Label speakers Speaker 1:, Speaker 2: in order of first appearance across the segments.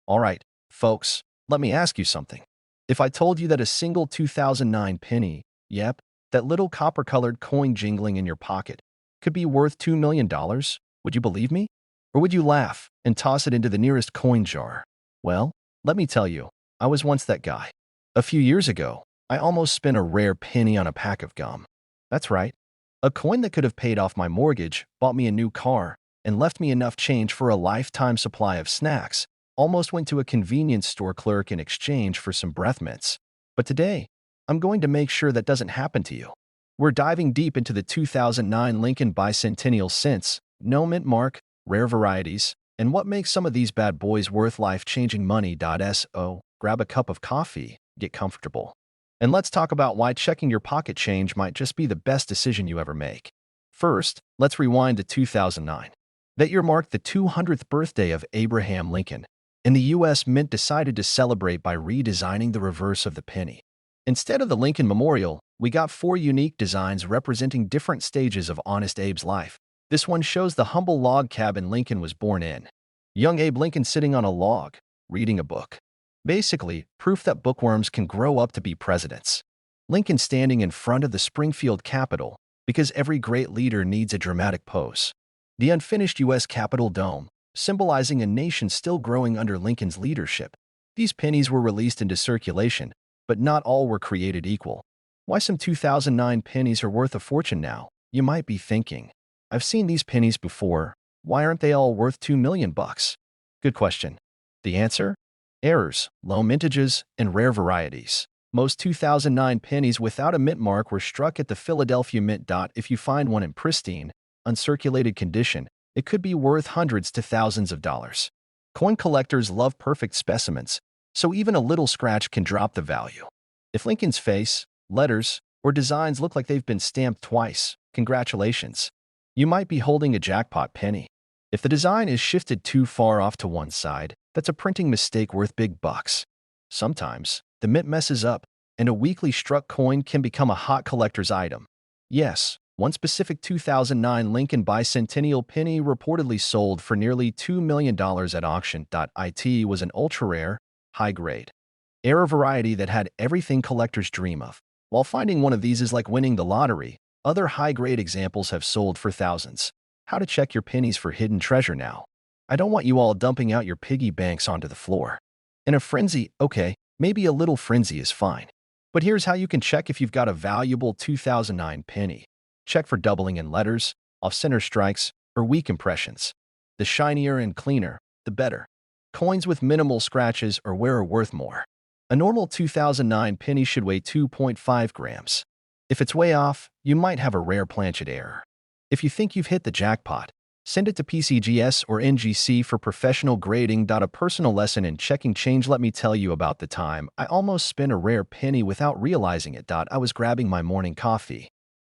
Speaker 1: All right, folks, let me ask you something. If I told you that a single 2009 penny, yep, that little copper-colored coin jingling in your pocket, could be worth $2 million, would you believe me? Or would you laugh and toss it into the nearest coin jar? Well, let me tell you, I was once that guy. A few years ago, I almost spent a rare penny on a pack of gum. That's right. A coin that could have paid off my mortgage, bought me a new car, and left me enough change for a lifetime supply of snacks, almost went to a convenience store clerk in exchange for some breath mints. But today, I'm going to make sure that doesn't happen to you. We're diving deep into the 2009 Lincoln Bicentennial Cents, no mint mark, rare varieties, and what makes some of these bad boys worth life-changing money. So, grab a cup of coffee, get comfortable. And let's talk about why checking your pocket change might just be the best decision you ever make. First, let's rewind to 2009. That year marked the 200th birthday of Abraham Lincoln, and the U.S. Mint decided to celebrate by redesigning the reverse of the penny. Instead of the Lincoln Memorial, we got 4 unique designs representing different stages of Honest Abe's life. This one shows the humble log cabin Lincoln was born in. Young Abe Lincoln sitting on a log, reading a book. Basically, proof that bookworms can grow up to be presidents. Lincoln standing in front of the Springfield Capitol, because every great leader needs a dramatic pose. The unfinished U.S. Capitol dome, symbolizing a nation still growing under Lincoln's leadership. These pennies were released into circulation, but not all were created equal. Why some 2009 pennies are worth a fortune now, you might be thinking. I've seen these pennies before. Why aren't they all worth $2 million? Good question. The answer? Errors, low mintages, and rare varieties. Most 2009 pennies without a mint mark were struck at the Philadelphia Mint. If you find one in pristine, uncirculated condition, it could be worth hundreds to thousands of dollars. Coin collectors love perfect specimens, so even a little scratch can drop the value. If Lincoln's face, letters, or designs look like they've been stamped twice, congratulations. You might be holding a jackpot penny. If the design is shifted too far off to one side, that's a printing mistake worth big bucks. Sometimes, the mint messes up, and a weakly struck coin can become a hot collector's item. Yes, one specific 2009 Lincoln Bicentennial penny reportedly sold for nearly $2 million at auction. It was an ultra-rare, high-grade, rare variety that had everything collectors dream of. While finding one of these is like winning the lottery, other high-grade examples have sold for thousands. How to check your pennies for hidden treasure now. I don't want you all dumping out your piggy banks onto the floor. In a frenzy, okay, maybe a little frenzy is fine. But here's how you can check if you've got a valuable 2009 penny. Check for doubling in letters, off-center strikes, or weak impressions. The shinier and cleaner, the better. Coins with minimal scratches or wear are worth more. A normal 2009 penny should weigh 2.5 grams. If it's way off, you might have a rare planchet error. If you think you've hit the jackpot, send it to PCGS or NGC for professional grading. A personal lesson in checking change. Let me tell you about the time I almost spent a rare penny without realizing it. I was grabbing my morning coffee,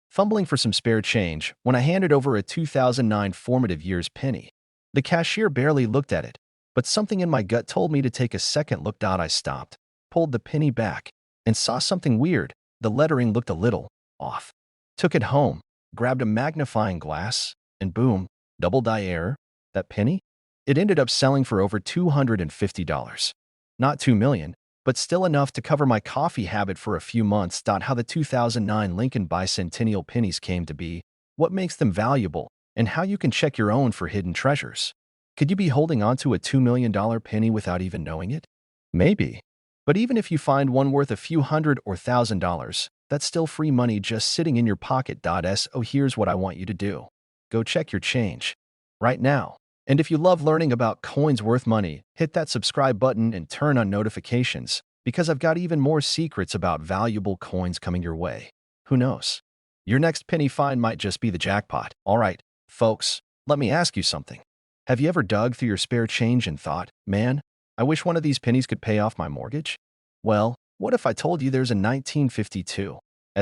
Speaker 1: fumbling for some spare change when I handed over a 2009 formative years penny. The cashier barely looked at it, but something in my gut told me to take a second look. I stopped, pulled the penny back, and saw something weird. The lettering looked a little off. Took it home, grabbed a magnifying glass, and boom, double die error. That penny? It ended up selling for over $250. Not $2 million, but still enough to cover my coffee habit for a few months. How the 2009 Lincoln Bicentennial pennies came to be, what makes them valuable, and how you can check your own for hidden treasures. Could you be holding onto a $2 million penny without even knowing it? Maybe. But even if you find one worth a few hundred or $1,000, that's still free money just sitting in your pocket. So here's what I want you to do. Go check your change right now. And if you love learning about coins worth money, hit that subscribe button and turn on notifications, because I've got even more secrets about valuable coins coming your way. Who knows? Your next penny find might just be the jackpot. All right, folks, let me ask you something. Have you ever dug through your spare change and thought, man, I wish one of these pennies could pay off my mortgage? Well, what if I told you there's a 1952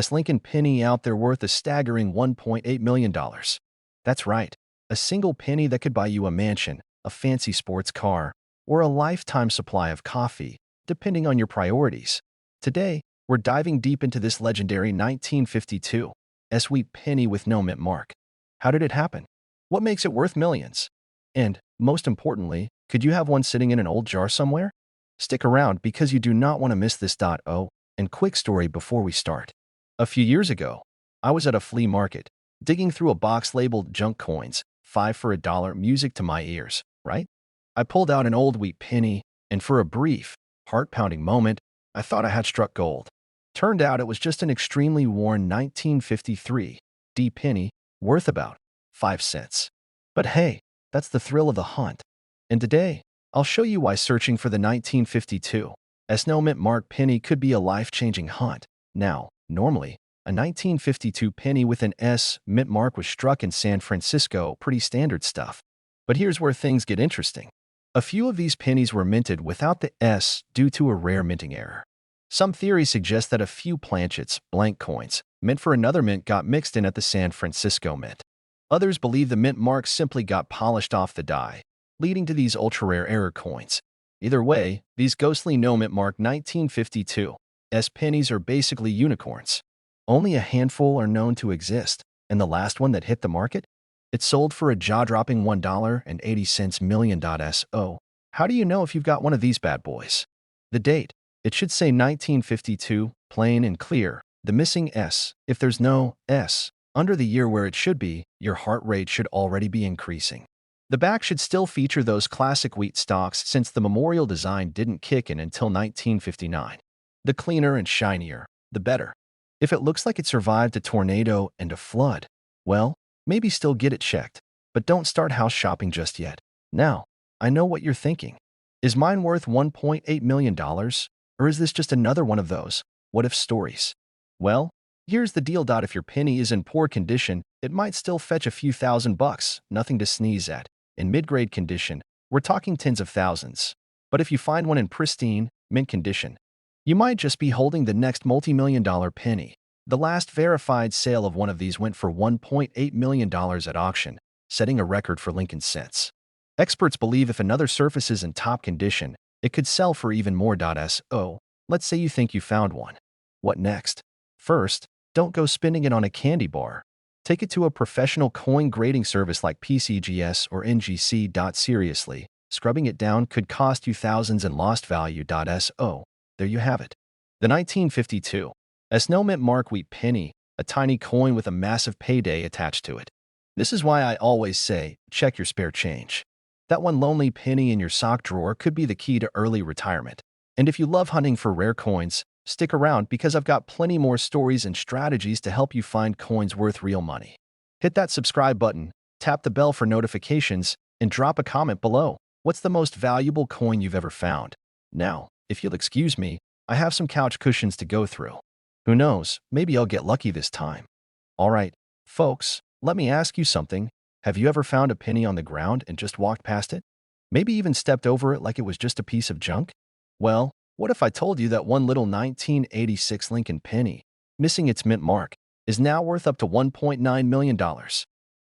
Speaker 1: Lincoln penny out there worth a staggering $1.8 million? That's right, a single penny that could buy you a mansion, a fancy sports car, or a lifetime supply of coffee, depending on your priorities. Today, we're diving deep into this legendary 1952 sweet penny with no mint mark. How did it happen? What makes it worth millions? And, most importantly, Could you have one sitting in an old jar somewhere? Stick around because you do not want to miss this. And quick story before we start. A few years ago, I was at a flea market, digging through a box labeled junk coins, 5 for $1, music to my ears, right? I pulled out an old wheat penny, and for a brief, heart-pounding moment, I thought I had struck gold. Turned out it was just an extremely worn 1953 D penny worth about 5 cents. But hey, that's the thrill of the hunt. And today, I'll show you why searching for the 1952 no mint mark penny could be a life-changing hunt. Now, normally, a 1952 penny with an S mint mark was struck in San Francisco, pretty standard stuff. But here's where things get interesting. A few of these pennies were minted without the S due to a rare minting error. Some theories suggest that a few planchets, blank coins, meant for another mint got mixed in at the San Francisco Mint. Others believe the mint mark simply got polished off the die, leading to these ultra-rare error coins. Either way, these ghostly no-mint mark 1952 S pennies are basically unicorns. Only a handful are known to exist, and the last one that hit the market? It sold for a jaw-dropping $1.80 million. How do you know if you've got one of these bad boys? The date. It should say 1952, plain and clear. The missing S. If there's no S under the year where it should be, your heart rate should already be increasing. The back should still feature those classic wheat stalks since the memorial design didn't kick in until 1959. The cleaner and shinier, the better. If it looks like it survived a tornado and a flood, well, maybe still get it checked, but don't start house shopping just yet. Now, I know what you're thinking. Is mine worth $1.8 million? Or is this just another one of those what-if stories? Well, here's the deal. If your penny is in poor condition, it might still fetch a few $1,000, nothing to sneeze at. In mid-grade condition, we're talking tens of thousands. But if you find one in pristine, mint condition, you might just be holding the next multi-million-dollar penny. The last verified sale of one of these went for $1.8 million at auction, setting a record for Lincoln cents. Experts believe if another surface is in top condition, it could sell for even more. Let's say you think you found one. What next? First, don't go spending it on a candy bar. Take it to a professional coin grading service like PCGS or NGC. Seriously, scrubbing it down could cost you thousands in lost value. There you have it. The 1952 no mint mark wheat penny, a tiny coin with a massive payday attached to it. This is why I always say, check your spare change. That one lonely penny in your sock drawer could be the key to early retirement. And if you love hunting for rare coins, stick around because I've got plenty more stories and strategies to help you find coins worth real money. Hit that subscribe button, tap the bell for notifications, and drop a comment below. What's the most valuable coin you've ever found? Now, if you'll excuse me, I have some couch cushions to go through. Who knows, maybe I'll get lucky this time. All right, folks, let me ask you something. Have you ever found a penny on the ground and just walked past it? Maybe even stepped over it like it was just a piece of junk? Well, what if I told you that one little 1986 Lincoln penny, missing its mint mark, is now worth up to $1.9 million?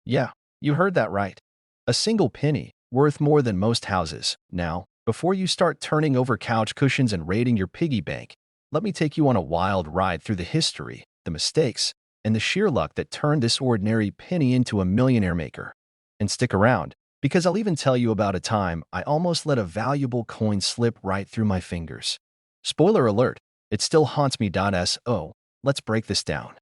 Speaker 1: Yeah, you heard that right. A single penny, worth more than most houses. Now, before you start turning over couch cushions and raiding your piggy bank, let me take you on a wild ride through the history, the mistakes, and the sheer luck that turned this ordinary penny into a millionaire maker. And stick around, because I'll even tell you about a time I almost let a valuable coin slip right through my fingers. Spoiler alert, it still haunts me. Let's break this down.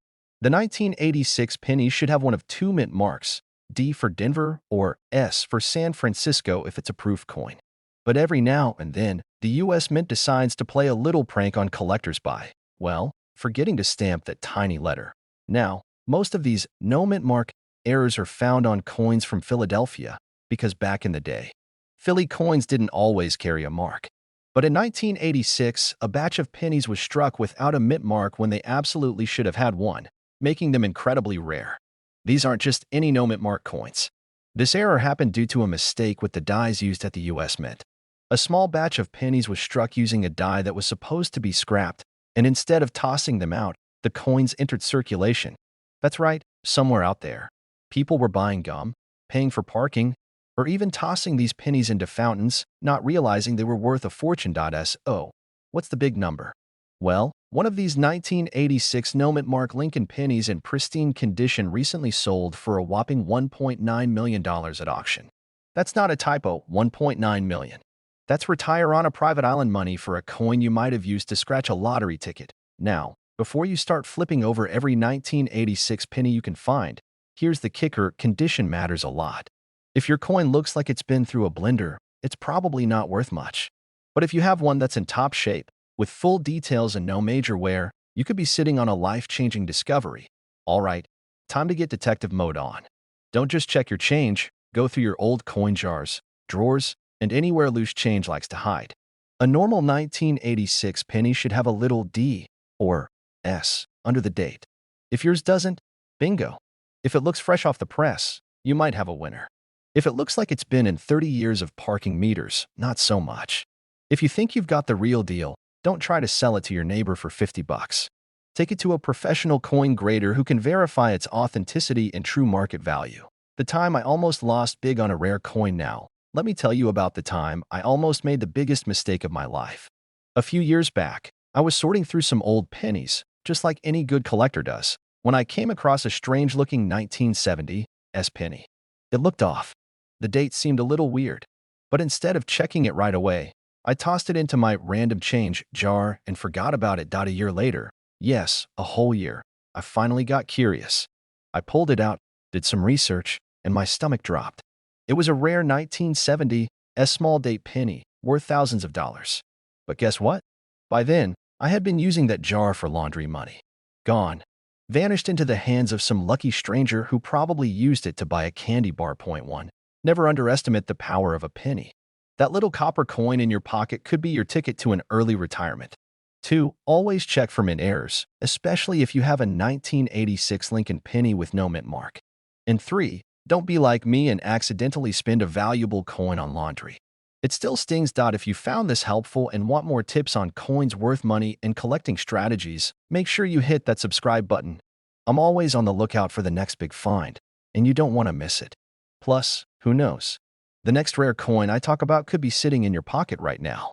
Speaker 1: The 1986 penny should have one of two mint marks, D for Denver or S for San Francisco if it's a proof coin. But every now and then, the US Mint decides to play a little prank on collectors by, well, forgetting to stamp that tiny letter. Now, most of these no mint mark errors are found on coins from Philadelphia, because back in the day, Philly coins didn't always carry a mark. But in 1986, a batch of pennies was struck without a mint mark when they absolutely should have had one, making them incredibly rare. These aren't just any no mint mark coins. This error happened due to a mistake with the dies used at the US Mint. A small batch of pennies was struck using a die that was supposed to be scrapped, and instead of tossing them out, the coins entered circulation. That's right, somewhere out there. People were buying gum, paying for parking, or even tossing these pennies into fountains, not realizing they were worth a fortune. What's the big number? Well, one of these 1986 no mint mark Lincoln pennies in pristine condition recently sold for a whopping $1.9 million at auction. That's not a typo, 1.9 million. That's retire on a private island money for a coin you might have used to scratch a lottery ticket. Now, before you start flipping over every 1986 penny you can find, here's the kicker: condition matters a lot. If your coin looks like it's been through a blender, it's probably not worth much. But if you have one that's in top shape, with full details and no major wear, you could be sitting on a life-changing discovery. All right, time to get detective mode on. Don't just check your change, go through your old coin jars, drawers, and anywhere loose change likes to hide. A normal 1986 penny should have a little D or S under the date. If yours doesn't, bingo. If it looks fresh off the press, you might have a winner. If it looks like it's been in 30 years of parking meters, not so much. If you think you've got the real deal, don't try to sell it to your neighbor for 50 bucks. Take it to a professional coin grader who can verify its authenticity and true market value. The time I almost lost big on a rare coin. Now, let me tell you about the time I almost made the biggest mistake of my life. A few years back, I was sorting through some old pennies, just like any good collector does, when I came across a strange-looking 1970 penny. It looked off. The date seemed a little weird, but instead of checking it right away, I tossed it into my random change jar and forgot about it. A year later, yes, a whole year, I finally got curious. I pulled it out, did some research, and my stomach dropped. It was a rare 1970 small date penny, worth thousands of dollars. But guess what? By then, I had been using that jar for laundry money. Gone. Vanished into the hands of some lucky stranger who probably used it to buy a candy bar. Point one. Never underestimate the power of a penny. That little copper coin in your pocket could be your ticket to an early retirement. 2. Always check for mint errors, especially if you have a 1986 Lincoln penny with no mint mark. And 3. Don't be like me and accidentally spend a valuable coin on laundry. It still stings. If you found this helpful and want more tips on coins worth money and collecting strategies, make sure you hit that subscribe button. I'm always on the lookout for the next big find, and you don't want to miss it. Plus, who knows? The next rare coin I talk about could be sitting in your pocket right now.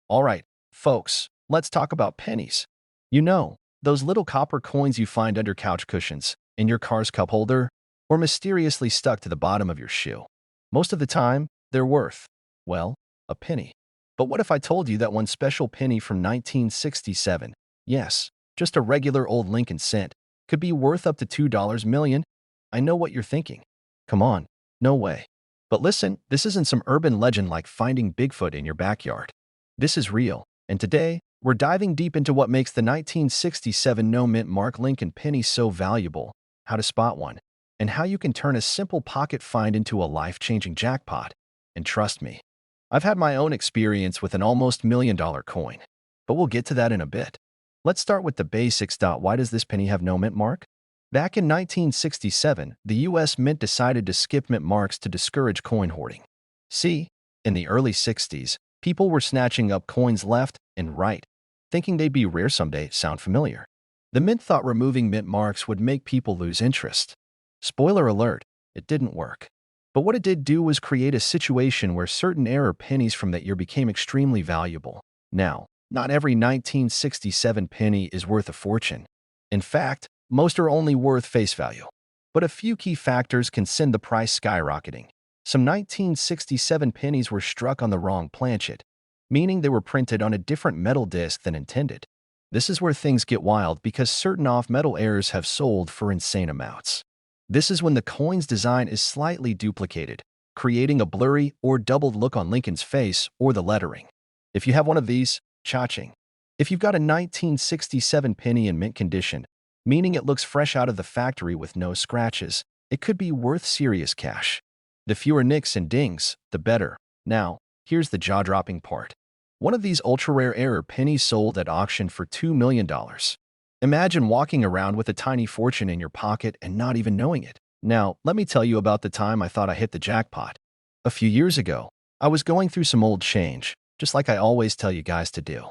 Speaker 1: All right, folks, let's talk about pennies. You know, those little copper coins you find under couch cushions, in your car's cup holder, or mysteriously stuck to the bottom of your shoe. Most of the time, they're worth, well, a penny. But what if I told you that one special penny from 1967, yes, just a regular old Lincoln cent, could be worth up to $2 million? I know what you're thinking. Come on, no way. But listen, this isn't some urban legend like finding Bigfoot in your backyard. This is real, and today, we're diving deep into what makes the 1967 no mint mark Lincoln penny so valuable, how to spot one, and how you can turn a simple pocket find into a life-changing jackpot. And trust me, I've had my own experience with an almost $1 million coin, but we'll get to that in a bit. Let's start with the basics. Why does this penny have no mint mark? Back in 1967, the U.S. Mint decided to skip mint marks to discourage coin hoarding. See, in the early 60s, people were snatching up coins left and right, thinking they'd be rare someday. Sound familiar? The Mint thought removing mint marks would make people lose interest. Spoiler alert, it didn't work. But what it did do was create a situation where certain error pennies from that year became extremely valuable. Now, not every 1967 penny is worth a fortune. In fact, most are only worth face value. But a few key factors can send the price skyrocketing. Some 1967 pennies were struck on the wrong planchet, meaning they were printed on a different metal disc than intended. This is where things get wild because certain off-metal errors have sold for insane amounts. This is when the coin's design is slightly duplicated, creating a blurry or doubled look on Lincoln's face or the lettering. If you have one of these, cha-ching. If you've got a 1967 penny in mint condition, meaning it looks fresh out of the factory with no scratches, it could be worth serious cash. The fewer nicks and dings, the better. Now, here's the jaw-dropping part. One of these ultra-rare error pennies sold at auction for $2 million. Imagine walking around with a tiny fortune in your pocket and not even knowing it. Now, let me tell you about the time I thought I hit the jackpot. A few years ago, I was going through some old change, just like I always tell you guys to do.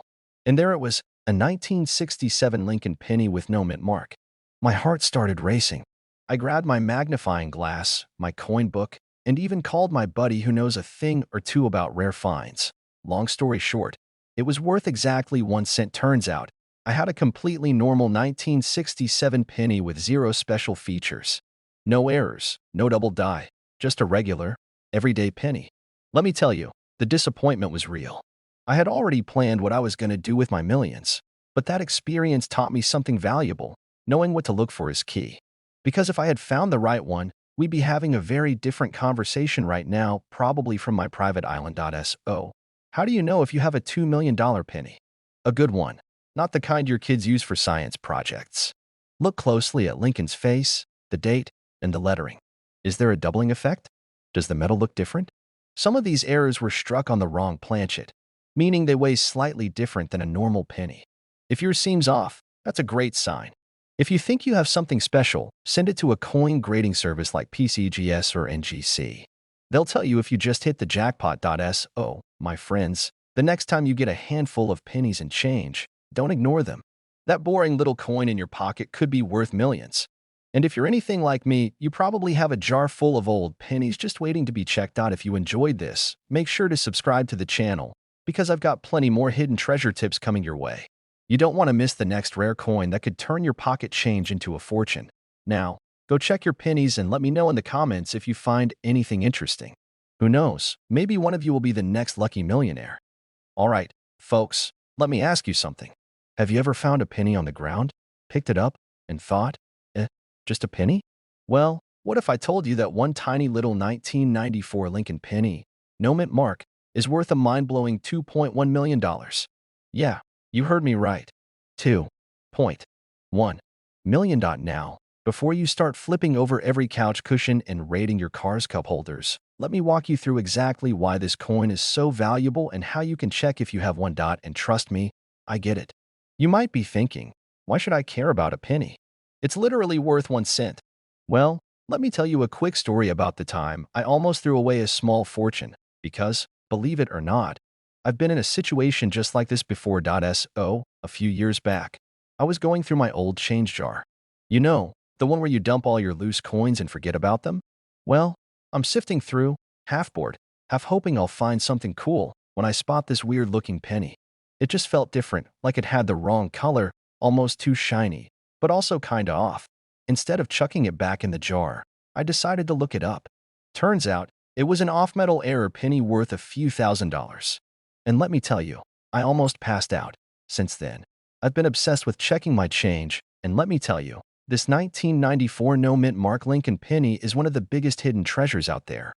Speaker 1: And there it was, a 1967 Lincoln penny with no mint mark. My heart started racing. I grabbed my magnifying glass, my coin book, and even called my buddy who knows a thing or two about rare finds. Long story short, it was worth exactly 1 cent. Turns out, I had a completely normal 1967 penny with zero special features. No errors, no double die, just a regular everyday penny. Let me tell you, the disappointment was real. I had already planned what I was going to do with my millions, but that experience taught me something valuable. Knowing what to look for is key. Because if I had found the right one, we'd be having a very different conversation right now, probably from my private island.so. How do you know if you have a $2 million penny? A good one, not the kind your kids use for science projects. Look closely at Lincoln's face, the date, and the lettering. Is there a doubling effect? Does the metal look different? Some of these errors were struck on the wrong planchet, meaning they weigh slightly different than a normal penny. If yours seems off, that's a great sign. If you think you have something special, send it to a coin grading service like PCGS or NGC. They'll tell you if you just hit the jackpot.so. My friends, the next time you get a handful of pennies and change, don't ignore them. That boring little coin in your pocket could be worth millions. And if you're anything like me, you probably have a jar full of old pennies just waiting to be checked out. If you enjoyed this, make sure to subscribe to the channel, because I've got plenty more hidden treasure tips coming your way. You don't want to miss the next rare coin that could turn your pocket change into a fortune. Now, go check your pennies and let me know in the comments if you find anything interesting. Who knows, maybe one of you will be the next lucky millionaire. Alright, folks, let me ask you something. Have you ever found a penny on the ground, picked it up, and thought, just a penny? Well, what if I told you that one tiny little 1994 Lincoln penny, no mint mark, is worth a mind-blowing $2.1 million? Yeah, you heard me right. $2.1 million. Now, before you start flipping over every couch cushion and raiding your car's cup holders, let me walk you through exactly why this coin is so valuable and how you can check if you have one. And trust me, I get it. You might be thinking, why should I care about a penny? It's literally worth 1 cent. Well, let me tell you a quick story about the time I almost threw away a small fortune, because, believe it or not, I've been in a situation just like this before. So, a few years back, I was going through my old change jar. You know, the one where you dump all your loose coins and forget about them? Well, I'm sifting through, half bored, half hoping I'll find something cool, when I spot this weird-looking penny. It just felt different, like it had the wrong color, almost too shiny, but also kinda off. Instead of chucking it back in the jar, I decided to look it up. Turns out, it was an off-metal error penny worth a few $1,000s. And let me tell you, I almost passed out. Since then, I've been obsessed with checking my change, and let me tell you, this 1994 no mint mark Lincoln penny is one of the biggest hidden treasures out there.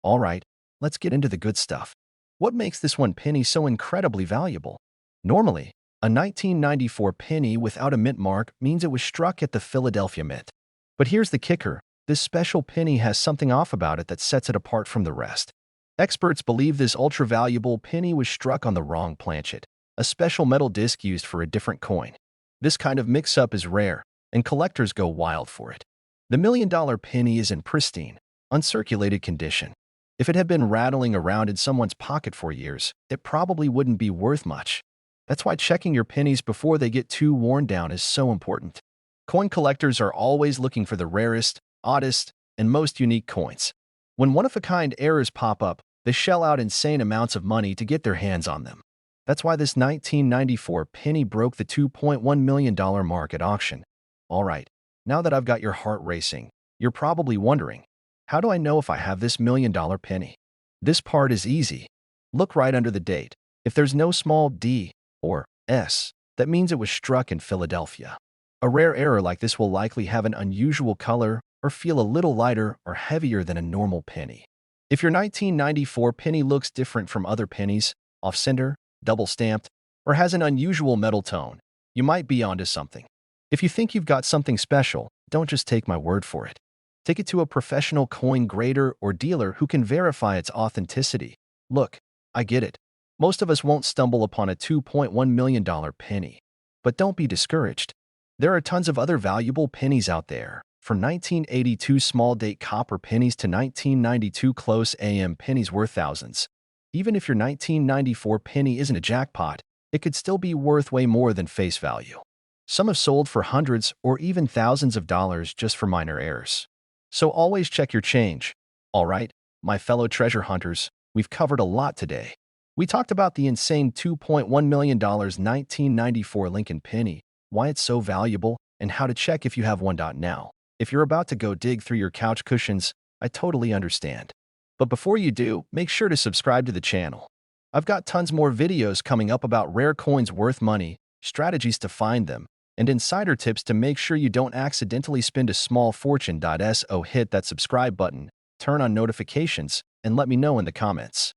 Speaker 1: Alright, let's get into the good stuff. What makes this one penny so incredibly valuable? Normally, a 1994 penny without a mint mark means it was struck at the Philadelphia Mint. But here's the kicker, this special penny has something off about it that sets it apart from the rest. Experts believe this ultra-valuable penny was struck on the wrong planchet, a special metal disc used for a different coin. This kind of mix-up is rare, and collectors go wild for it. The $1 million penny is in pristine, uncirculated condition. If it had been rattling around in someone's pocket for years, it probably wouldn't be worth much. That's why checking your pennies before they get too worn down is so important. Coin collectors are always looking for the rarest, oddest, and most unique coins. When one-of-a-kind errors pop up, they shell out insane amounts of money to get their hands on them. That's why this 1994 penny broke the $2.1 million mark at auction. Alright, now that I've got your heart racing, you're probably wondering, how do I know if I have this $1 million penny? This part is easy. Look right under the date. If there's no small d or s, that means it was struck in Philadelphia. A rare error like this will likely have an unusual color or feel a little lighter or heavier than a normal penny. If your 1994 penny looks different from other pennies, off-center, double-stamped, or has an unusual metal tone, you might be onto something. If you think you've got something special, don't just take my word for it. Take it to a professional coin grader or dealer who can verify its authenticity. Look, I get it. Most of us won't stumble upon a $2.1 million penny. But don't be discouraged. There are tons of other valuable pennies out there, from 1982 small-date copper pennies to 1992 close AM pennies worth thousands. Even if your 1994 penny isn't a jackpot, it could still be worth way more than face value. Some have sold for hundreds or even thousands of dollars just for minor errors. So always check your change. Alright, my fellow treasure hunters, we've covered a lot today. We talked about the insane $2.1 million 1994 Lincoln penny, why it's so valuable, and how to check if you have one. Now, if you're about to go dig through your couch cushions, I totally understand. But before you do, make sure to subscribe to the channel. I've got tons more videos coming up about rare coins worth money, strategies to find them, and insider tips to make sure you don't accidentally spend a small fortune. So hit that subscribe button, turn on notifications, and let me know in the comments.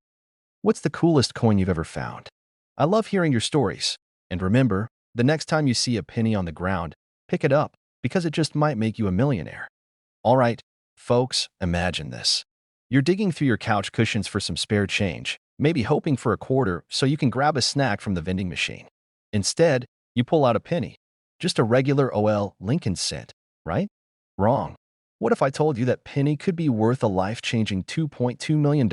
Speaker 1: What's the coolest coin you've ever found? I love hearing your stories. And remember, the next time you see a penny on the ground, pick it up, because it just might make you a millionaire. All right, folks, imagine this. You're digging through your couch cushions for some spare change, maybe hoping for a quarter so you can grab a snack from the vending machine. Instead, you pull out a penny. Just a regular Lincoln cent, right? Wrong. What if I told you that penny could be worth a life-changing $2.2 million?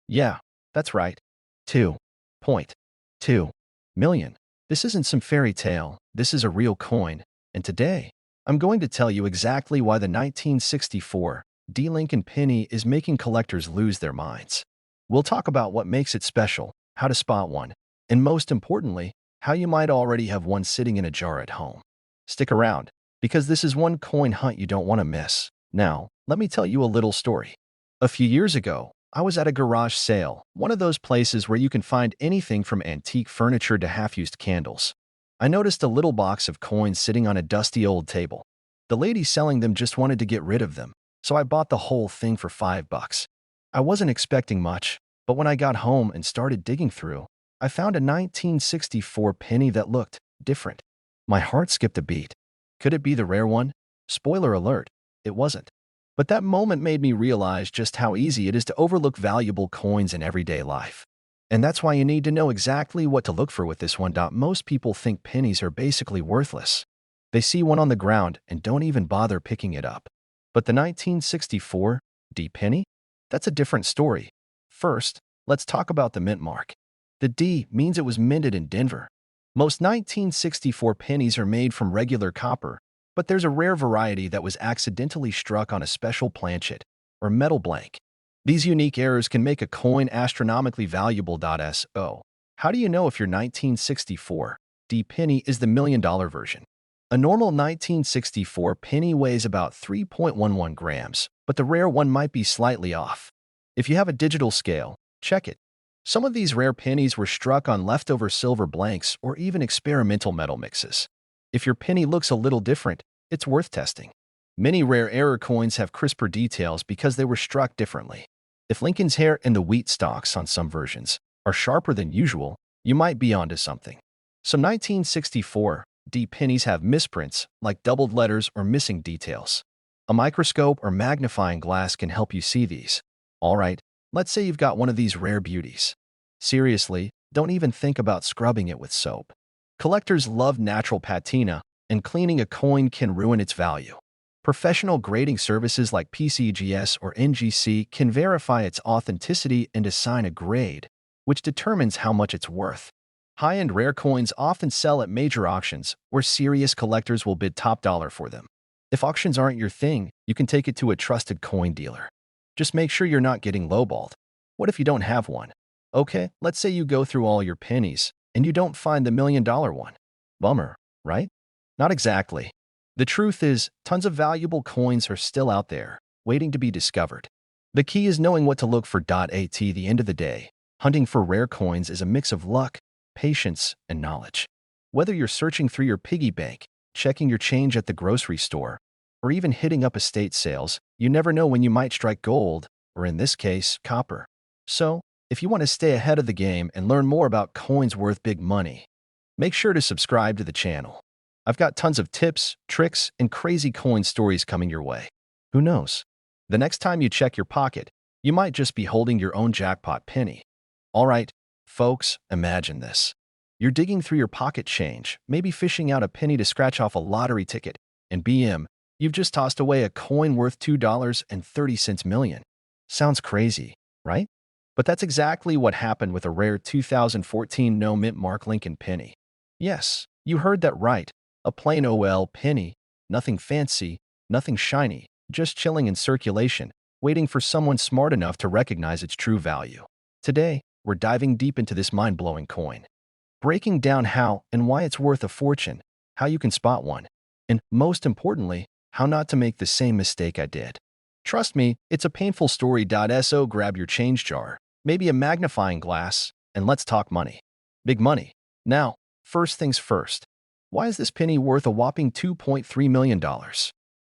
Speaker 1: Yeah, that's right. 2.2 million. This isn't some fairy tale, this is a real coin, and today, I'm going to tell you exactly why the 1964 Lincoln penny is making collectors lose their minds. We'll talk about what makes it special, how to spot one, and most importantly, how you might already have one sitting in a jar at home. Stick around, because this is one coin hunt you don't want to miss. Now, let me tell you a little story. A few years ago, I was at a garage sale, one of those places where you can find anything from antique furniture to half-used candles. I noticed a little box of coins sitting on a dusty old table. The lady selling them just wanted to get rid of them, so I bought the whole thing for $5. I wasn't expecting much, but when I got home and started digging through, I found a 1964 penny that looked different. My heart skipped a beat. Could it be the rare one? Spoiler alert, it wasn't. But that moment made me realize just how easy it is to overlook valuable coins in everyday life. And that's why you need to know exactly what to look for with this one. Most people think pennies are basically worthless. They see one on the ground and don't even bother picking it up. But the 1964 penny? That's a different story. First, let's talk about the mint mark. The D means it was minted in Denver. Most 1964 pennies are made from regular copper, but there's a rare variety that was accidentally struck on a special planchet, or metal blank. These unique errors can make a coin astronomically valuable. So, how do you know if your 1964 penny is the $1 million version? A normal 1964 penny weighs about 3.11 grams, but the rare one might be slightly off. If you have a digital scale, check it. Some of these rare pennies were struck on leftover silver blanks or even experimental metal mixes. If your penny looks a little different, it's worth testing. Many rare error coins have crisper details because they were struck differently. If Lincoln's hair and the wheat stalks on some versions are sharper than usual, you might be onto something. Some 1964 pennies have misprints, like doubled letters or missing details. A microscope or magnifying glass can help you see these. All right, let's say you've got one of these rare beauties. Seriously, don't even think about scrubbing it with soap. Collectors love natural patina, and cleaning a coin can ruin its value. Professional grading services like PCGS or NGC can verify its authenticity and assign a grade, which determines how much it's worth. High-end rare coins often sell at major auctions, where serious collectors will bid top dollar for them. If auctions aren't your thing, you can take it to a trusted coin dealer. Just make sure you're not getting lowballed. What if you don't have one? Okay, let's say you go through all your pennies, and you don't find the $1 million one. Bummer, right? Not exactly. The truth is, tons of valuable coins are still out there, waiting to be discovered. The key is knowing what to look for. At the end of the day, hunting for rare coins is a mix of luck, patience, and knowledge. Whether you're searching through your piggy bank, checking your change at the grocery store, or even hitting up estate sales, you never know when you might strike gold, or in this case, copper. So, if you want to stay ahead of the game and learn more about coins worth big money, make sure to subscribe to the channel. I've got tons of tips, tricks, and crazy coin stories coming your way. Who knows? The next time you check your pocket, you might just be holding your own jackpot penny. All right, folks, imagine this. You're digging through your pocket change, maybe fishing out a penny to scratch off a lottery ticket, and you've just tossed away a coin worth $2.30 million. Sounds crazy, right? But that's exactly what happened with a rare 2014 no mint mark Lincoln penny. Yes, you heard that right. A plain penny, nothing fancy, nothing shiny, just chilling in circulation, waiting for someone smart enough to recognize its true value. Today, we're diving deep into this mind-blowing coin, breaking down how and why it's worth a fortune, how you can spot one, and most importantly, how not to make the same mistake I did. Trust me, it's a painful story. So grab your change jar, maybe a magnifying glass, and let's talk money. Big money. Now, first things first. Why is this penny worth a whopping $2.3 million?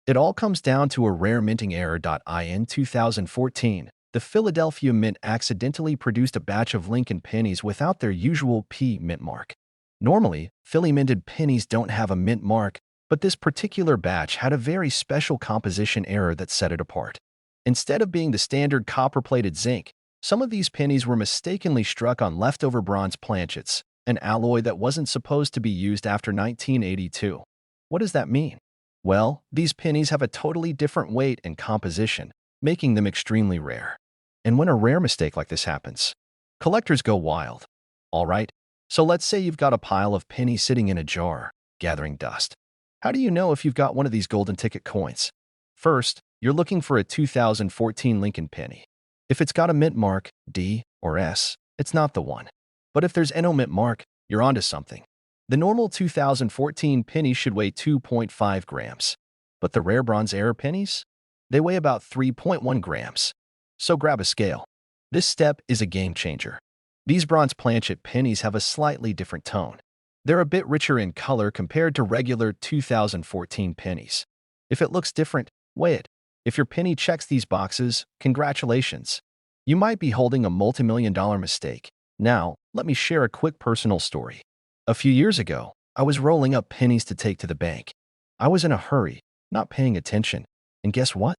Speaker 1: It all comes down to a rare minting error. In 2014, the Philadelphia Mint accidentally produced a batch of Lincoln pennies without their usual P mint mark. Normally, Philly minted pennies don't have a mint mark, but this particular batch had a very special composition error that set it apart. Instead of being the standard copper-plated zinc, some of these pennies were mistakenly struck on leftover bronze planchets, an alloy that wasn't supposed to be used after 1982. What does that mean? Well, these pennies have a totally different weight and composition, making them extremely rare. And when a rare mistake like this happens, collectors go wild. All right, so let's say you've got a pile of pennies sitting in a jar, gathering dust. How do you know if you've got one of these golden ticket coins? First, you're looking for a 2014 Lincoln penny. If it's got a mint mark, D or S, it's not the one. But if there's no mint mark, you're onto something. The normal 2014 penny should weigh 2.5 grams. But the rare bronze era pennies? They weigh about 3.1 grams. So grab a scale. This step is a game changer. These bronze planchet pennies have a slightly different tone. They're a bit richer in color compared to regular 2014 pennies. If it looks different, weigh it. If your penny checks these boxes, congratulations. You might be holding a multi-million-dollar mistake. Now, let me share a quick personal story. A few years ago, I was rolling up pennies to take to the bank. I was in a hurry, not paying attention. And guess what?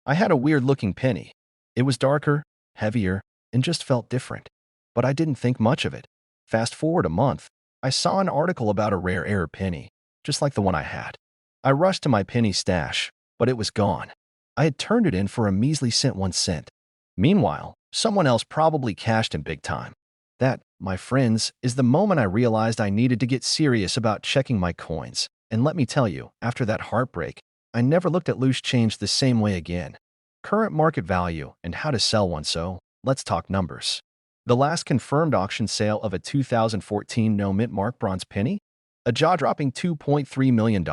Speaker 1: I had a weird-looking penny. It was darker, heavier, and just felt different. But I didn't think much of it. Fast forward a month, I saw an article about a rare error penny, just like the one I had. I rushed to my penny stash, but it was gone. I had turned it in for a measly 1 cent. Meanwhile, someone else probably cashed in big time. That, my friends, is the moment I realized I needed to get serious about checking my coins. And let me tell you, after that heartbreak, I never looked at loose change the same way again. Current market value and how to sell one. So, let's talk numbers. The last confirmed auction sale of a 2014 no mint mark bronze penny? A jaw-dropping $2.3 million.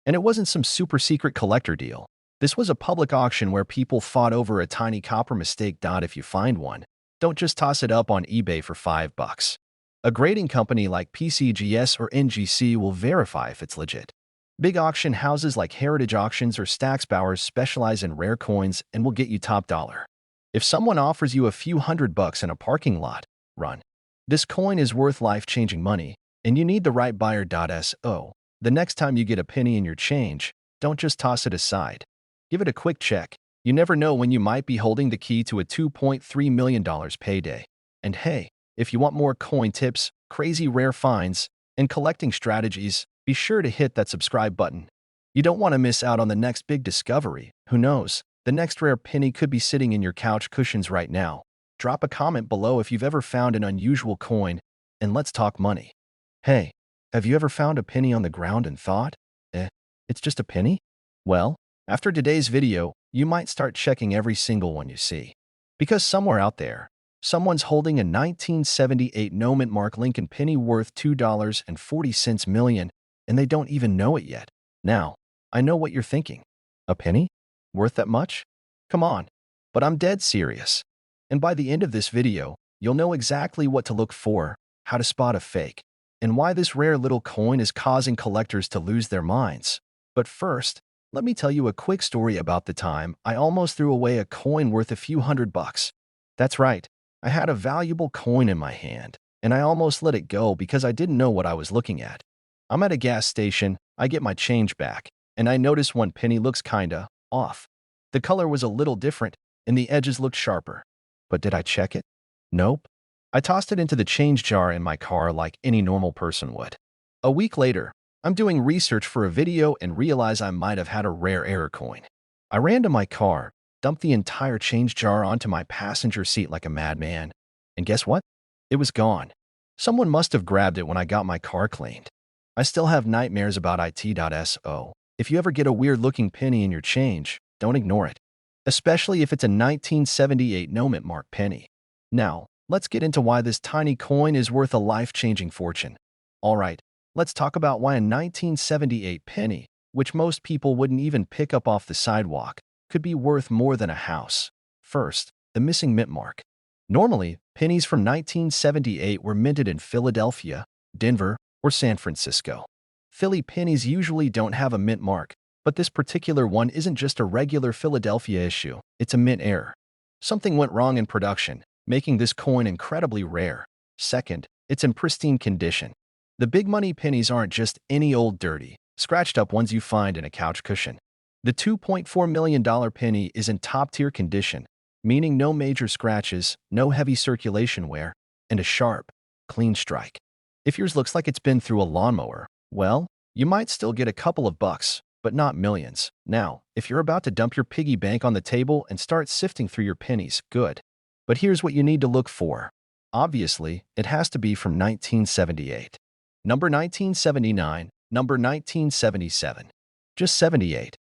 Speaker 1: And it wasn't some super secret collector deal. This was a public auction where people fought over a tiny copper mistake. If you find one, don't just toss it up on eBay for $5. A grading company like PCGS or NGC will verify if it's legit. Big auction houses like Heritage Auctions or Stax Bowers specialize in rare coins and will get you top dollar. If someone offers you a few $100 in a parking lot, run. This coin is worth life-changing money, and you need the right buyer. So, the next time you get a penny in your change, don't just toss it aside. Give it a quick check. You never know when you might be holding the key to a $2.3 million payday. And hey, if you want more coin tips, crazy rare finds, and collecting strategies, be sure to hit that subscribe button. You don't want to miss out on the next big discovery. Who knows? The next rare penny could be sitting in your couch cushions right now. Drop a comment below if you've ever found an unusual coin, and let's talk money. Hey, have you ever found a penny on the ground and thought, it's just a penny? Well, after today's video, you might start checking every single one you see. Because somewhere out there, someone's holding a 1978 no mint mark Lincoln penny worth $2.40 million, and they don't even know it yet. Now, I know what you're thinking. A penny? Worth that much? Come on. But I'm dead serious. And by the end of this video, you'll know exactly what to look for, how to spot a fake, and why this rare little coin is causing collectors to lose their minds. But first, let me tell you a quick story about the time I almost threw away a coin worth a few $100. That's right, I had a valuable coin in my hand, and I almost let it go because I didn't know what I was looking at. I'm at a gas station, I get my change back, and I notice one penny looks kinda off. The color was a little different, and the edges looked sharper. But did I check it? Nope. I tossed it into the change jar in my car like any normal person would. A week later, I'm doing research for a video and realize I might have had a rare error coin. I ran to my car, dumped the entire change jar onto my passenger seat like a madman, and guess what? It was gone. Someone must have grabbed it when I got my car cleaned. I still have nightmares about it. If you ever get a weird-looking penny in your change, don't ignore it, especially if it's a 1978 no mint mark penny. Now, let's get into why this tiny coin is worth a life-changing fortune. All right, let's talk about why a 1978 penny, which most people wouldn't even pick up off the sidewalk, could be worth more than a house. First, the missing mint mark. Normally, pennies from 1978 were minted in Philadelphia, Denver, or San Francisco. Philly pennies usually don't have a mint mark, but this particular one isn't just a regular Philadelphia issue, it's a mint error. Something went wrong in production, making this coin incredibly rare. Second, it's in pristine condition. The big money pennies aren't just any old dirty, scratched up ones you find in a couch cushion. The $2.4 million penny is in top-tier condition, meaning no major scratches, no heavy circulation wear, and a sharp, clean strike. If yours looks like it's been through a lawnmower, well, you might still get a couple of bucks, but not millions. Now, if you're about to dump your piggy bank on the table and start sifting through your pennies, good. But here's what you need to look for. Obviously, it has to be from 1978. Number 1979, number 1977. Just 78.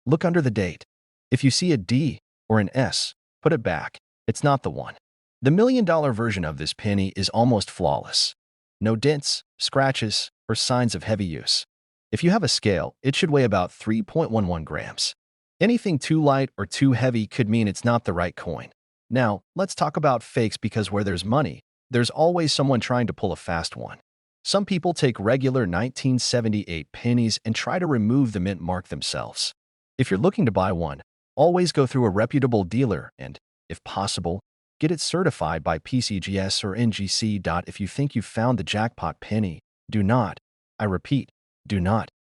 Speaker 1: Look under the date. If you see a D or an S, put it back. It's not the one. The $1 million version of this penny is almost flawless. No dents, scratches, or signs of heavy use. If you have a scale, it should weigh about 3.11 grams. Anything too light or too heavy could mean it's not the right coin. Now, let's talk about fakes because where there's money, there's always someone trying to pull a fast one. Some people take regular 1978 pennies and try to remove the mint mark themselves. If you're looking to buy one, always go through a reputable dealer and, if possible, get it certified by PCGS or NGC. If you think you've found the jackpot penny, do not, I repeat, do not,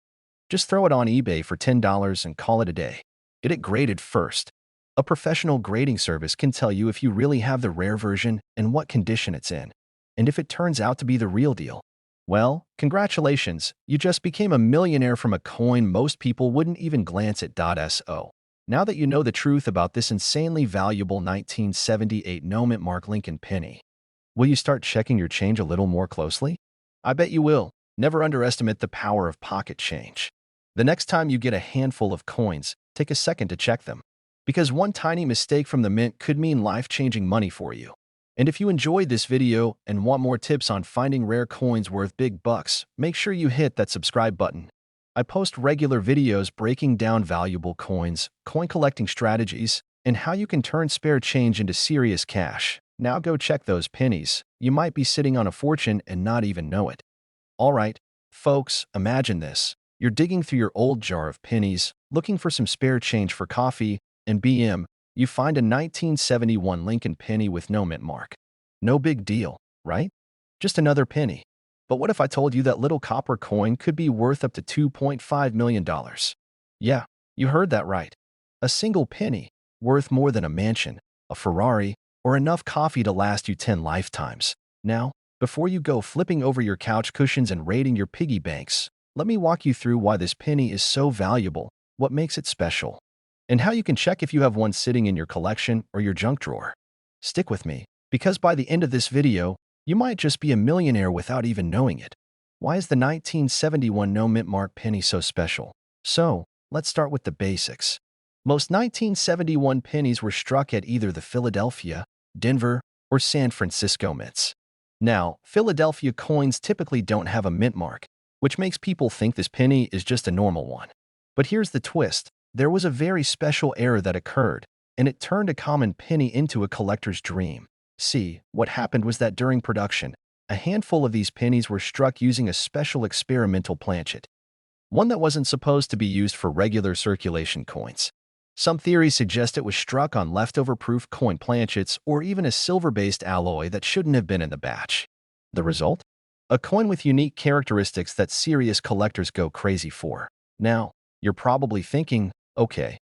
Speaker 1: just throw it on eBay for $10 and call it a day. Get it graded first. A professional grading service can tell you if you really have the rare version and what condition it's in. And if it turns out to be the real deal, well, congratulations, you just became a millionaire from a coin most people wouldn't even glance at. So, now that you know the truth about this insanely valuable 1978 no mint mark Lincoln penny, will you start checking your change a little more closely? I bet you will. Never underestimate the power of pocket change. The next time you get a handful of coins, take a second to check them. Because one tiny mistake from the mint could mean life-changing money for you. And if you enjoyed this video and want more tips on finding rare coins worth big bucks, make sure you hit that subscribe button. I post regular videos breaking down valuable coins, coin collecting strategies, and how you can turn spare change into serious cash. Now go check those pennies. You might be sitting on a fortune and not even know it. Alright, folks, imagine this. You're digging through your old jar of pennies, looking for some spare change for coffee, and you find a 1971 Lincoln penny with no mint mark. No big deal, right? Just another penny. But what if I told you that little copper coin could be worth up to $2.5 million? Yeah, you heard that right. A single penny, worth more than a mansion, a Ferrari, or enough coffee to last you 10 lifetimes. Now, before you go flipping over your couch cushions and raiding your piggy banks, let me walk you through why this penny is so valuable, what makes it special, and how you can check if you have one sitting in your collection or your junk drawer. Stick with me, because by the end of this video, you might just be a millionaire without even knowing it. Why is the 1971 no mint mark penny so special? So, let's start with the basics. Most 1971 pennies were struck at either the Philadelphia, Denver, or San Francisco mints. Now, Philadelphia coins typically don't have a mint mark, which makes people think this penny is just a normal one. But here's the twist. There was a very special error that occurred, and it turned a common penny into a collector's dream. See, what happened was that during production, a handful of these pennies were struck using a special experimental planchet, one that wasn't supposed to be used for regular circulation coins. Some theories suggest it was struck on leftover-proof coin planchets or even a silver-based alloy that shouldn't have been in the batch. The result? A coin with unique characteristics that serious collectors go crazy for. Now, you're probably thinking, okay,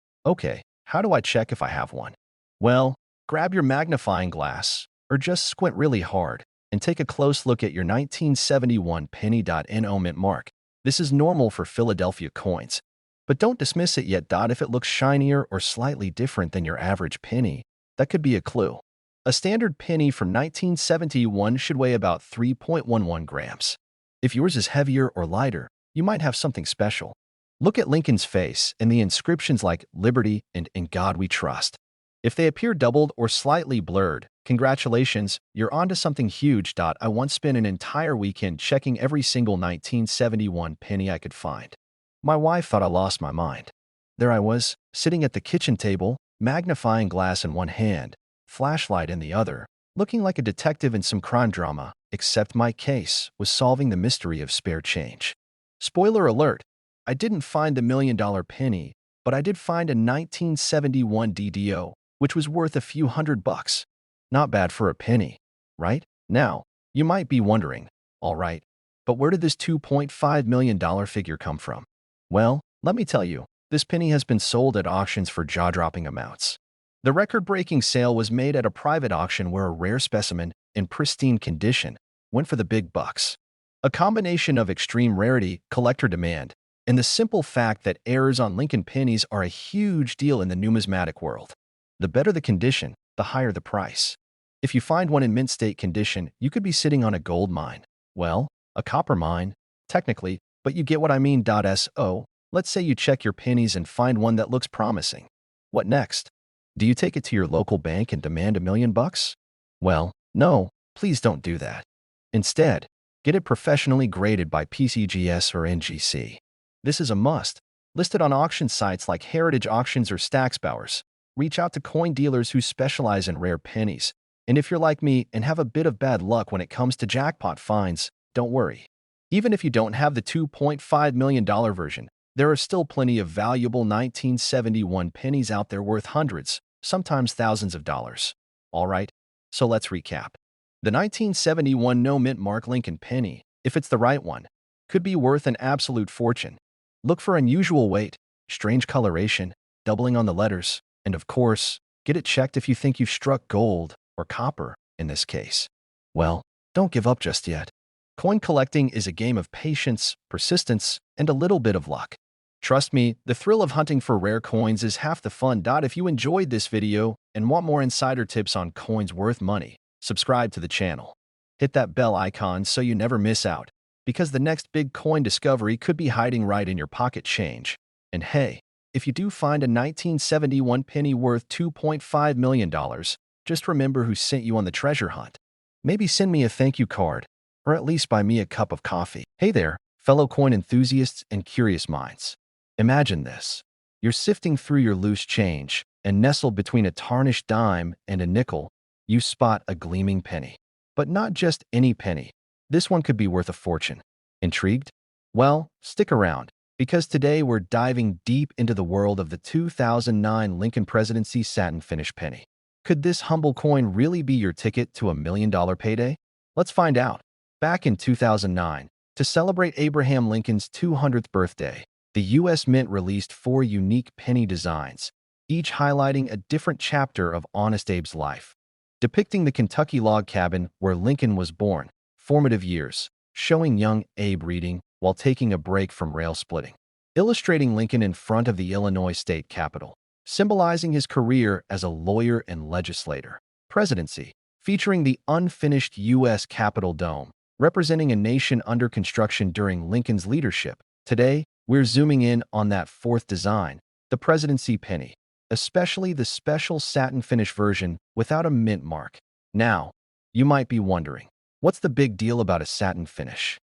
Speaker 1: how do I check if I have one? Well, grab your magnifying glass, or just squint really hard, and take a close look at your 1971 penny.no mint mark. This is normal for Philadelphia coins. But don't dismiss it yet. If it looks shinier or slightly different than your average penny, that could be a clue. A standard penny from 1971 should weigh about 3.11 grams. If yours is heavier or lighter, you might have something special. Look at Lincoln's face and the inscriptions like Liberty and In God We Trust. If they appear doubled or slightly blurred, congratulations, you're onto something huge. I once spent an entire weekend checking every single 1971 penny I could find. My wife thought I lost my mind. There I was, sitting at the kitchen table, magnifying glass in one hand, flashlight in the other, looking like a detective in some crime drama, except my case was solving the mystery of spare change. Spoiler alert, I didn't find the $1 million penny, but I did find a 1971 DDO, which was worth a few $100. Not bad for a penny, right? Now, you might be wondering, all right, but where did this $2.5 million figure come from? Well, let me tell you, this penny has been sold at auctions for jaw-dropping amounts. The record-breaking sale was made at a private auction where a rare specimen, in pristine condition, went for the big bucks. A combination of extreme rarity, collector demand, and the simple fact that errors on Lincoln pennies are a huge deal in the numismatic world. The better the condition, the higher the price. If you find one in mint state condition, you could be sitting on a gold mine. Well, a copper mine, technically, but you get what I mean. So, let's say you check your pennies and find one that looks promising. What next? Do you take it to your local bank and demand $1 million? Well, no, please don't do that. Instead, get it professionally graded by PCGS or NGC. This is a must. Listed on auction sites like Heritage Auctions or Stacksbowers. Reach out to coin dealers who specialize in rare pennies. And if you're like me and have a bit of bad luck when it comes to jackpot finds, don't worry. Even if you don't have the $2.5 million version, there are still plenty of valuable 1971 pennies out there worth hundreds, sometimes thousands of dollars. All right, so let's recap. The 1971 no-mint mark Lincoln penny, if it's the right one, could be worth an absolute fortune. Look for unusual weight, strange coloration, doubling on the letters, and of course, get it checked if you think you've struck gold, or copper, in this case. Well, don't give up just yet. Coin collecting is a game of patience, persistence, and a little bit of luck. Trust me, the thrill of hunting for rare coins is half the fun. If you enjoyed this video and want more insider tips on coins worth money, subscribe to the channel. Hit that bell icon so you never miss out, because the next big coin discovery could be hiding right in your pocket change. And hey, if you do find a 1971 penny worth $2.5 million, just remember who sent you on the treasure hunt. Maybe send me a thank you card, or at least buy me a cup of coffee. Hey there, fellow coin enthusiasts and curious minds. Imagine this. You're sifting through your loose change, and nestled between a tarnished dime and a nickel, you spot a gleaming penny. But not just any penny. This one could be worth a fortune. Intrigued? Well, stick around, because today we're diving deep into the world of the 2009 Lincoln Presidency satin finish penny. Could this humble coin really be your ticket to $1 million payday? Let's find out. Back in 2009, to celebrate Abraham Lincoln's 200th birthday, the U.S. Mint released 4 unique penny designs, each highlighting a different chapter of Honest Abe's life, depicting the Kentucky log cabin where Lincoln was born, formative years, showing young Abe reading while taking a break from rail splitting, illustrating Lincoln in front of the Illinois state capitol, symbolizing his career as a lawyer and legislator, presidency, featuring the unfinished U.S. Capitol dome, representing a nation under construction during Lincoln's leadership. Today, we're zooming in on that 4th design, the presidency penny, especially the special satin finish version without a mint mark. Now, you might be wondering, what's the big deal about a satin finish?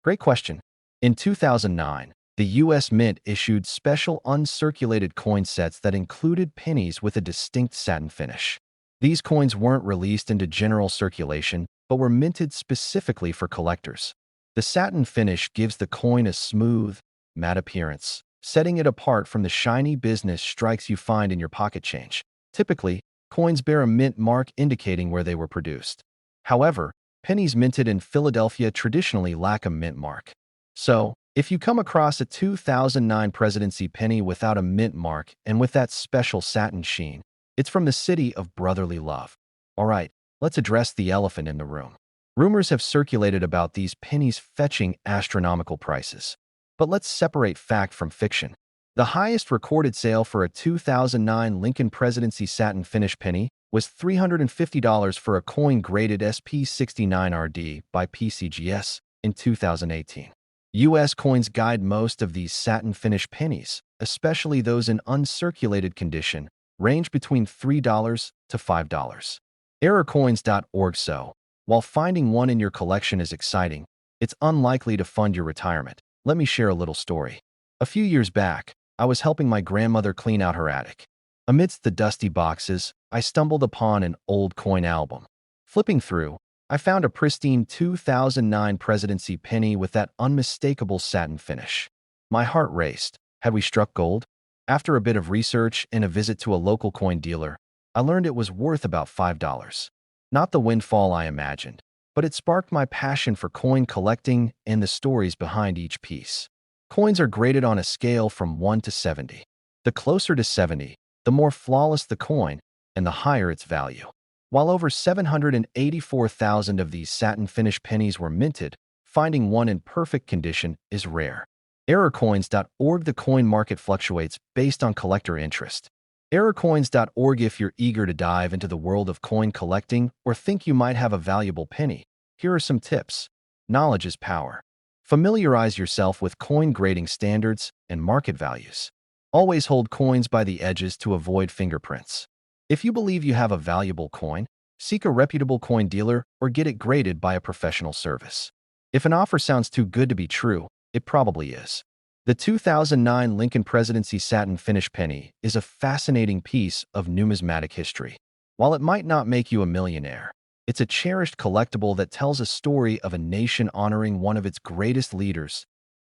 Speaker 1: Great question. In 2009, the U.S. Mint issued special uncirculated coin sets that included pennies with a distinct satin finish. These coins weren't released into general circulation, but were minted specifically for collectors. The satin finish gives the coin a smooth, matte appearance, setting it apart from the shiny business strikes you find in your pocket change. Typically, coins bear a mint mark indicating where they were produced. However, pennies minted in Philadelphia traditionally lack a mint mark. So, if you come across a 2009 presidency penny without a mint mark and with that special satin sheen, it's from the city of brotherly love. All right, let's address the elephant in the room. Rumors have circulated about these pennies fetching astronomical prices. But let's separate fact from fiction. The highest recorded sale for a 2009 Lincoln Presidency satin finish penny was $350 for a coin graded SP69RD by PCGS in 2018. U.S. Coins Guide most of these satin finish pennies, especially those in uncirculated condition, range between $3 to $5. Errorcoins.org. So, while finding one in your collection is exciting, it's unlikely to fund your retirement. Let me share a little story. A few years back, I was helping my grandmother clean out her attic. Amidst the dusty boxes, I stumbled upon an old coin album. Flipping through, I found a pristine 2009 Presidency penny with that unmistakable satin finish. My heart raced. Had we struck gold? After a bit of research and a visit to a local coin dealer, I learned it was worth about $5. Not the windfall I imagined, but it sparked my passion for coin collecting and the stories behind each piece. Coins are graded on a scale from 1 to 70. The closer to 70, the more flawless the coin and the higher its value. While over 784,000 of these satin finish pennies were minted, finding one in perfect condition is rare. Errorcoins.org. The coin market fluctuates based on collector interest. Errorcoins.org. If you're eager to dive into the world of coin collecting or think you might have a valuable penny, here are some tips. Knowledge is power. Familiarize yourself with coin grading standards and market values. Always hold coins by the edges to avoid fingerprints. If you believe you have a valuable coin, seek a reputable coin dealer or get it graded by a professional service. If an offer sounds too good to be true, it probably is. The 2009 Lincoln Presidency satin finish penny is a fascinating piece of numismatic history. While it might not make you a millionaire, it's a cherished collectible that tells a story of a nation honoring one of its greatest leaders.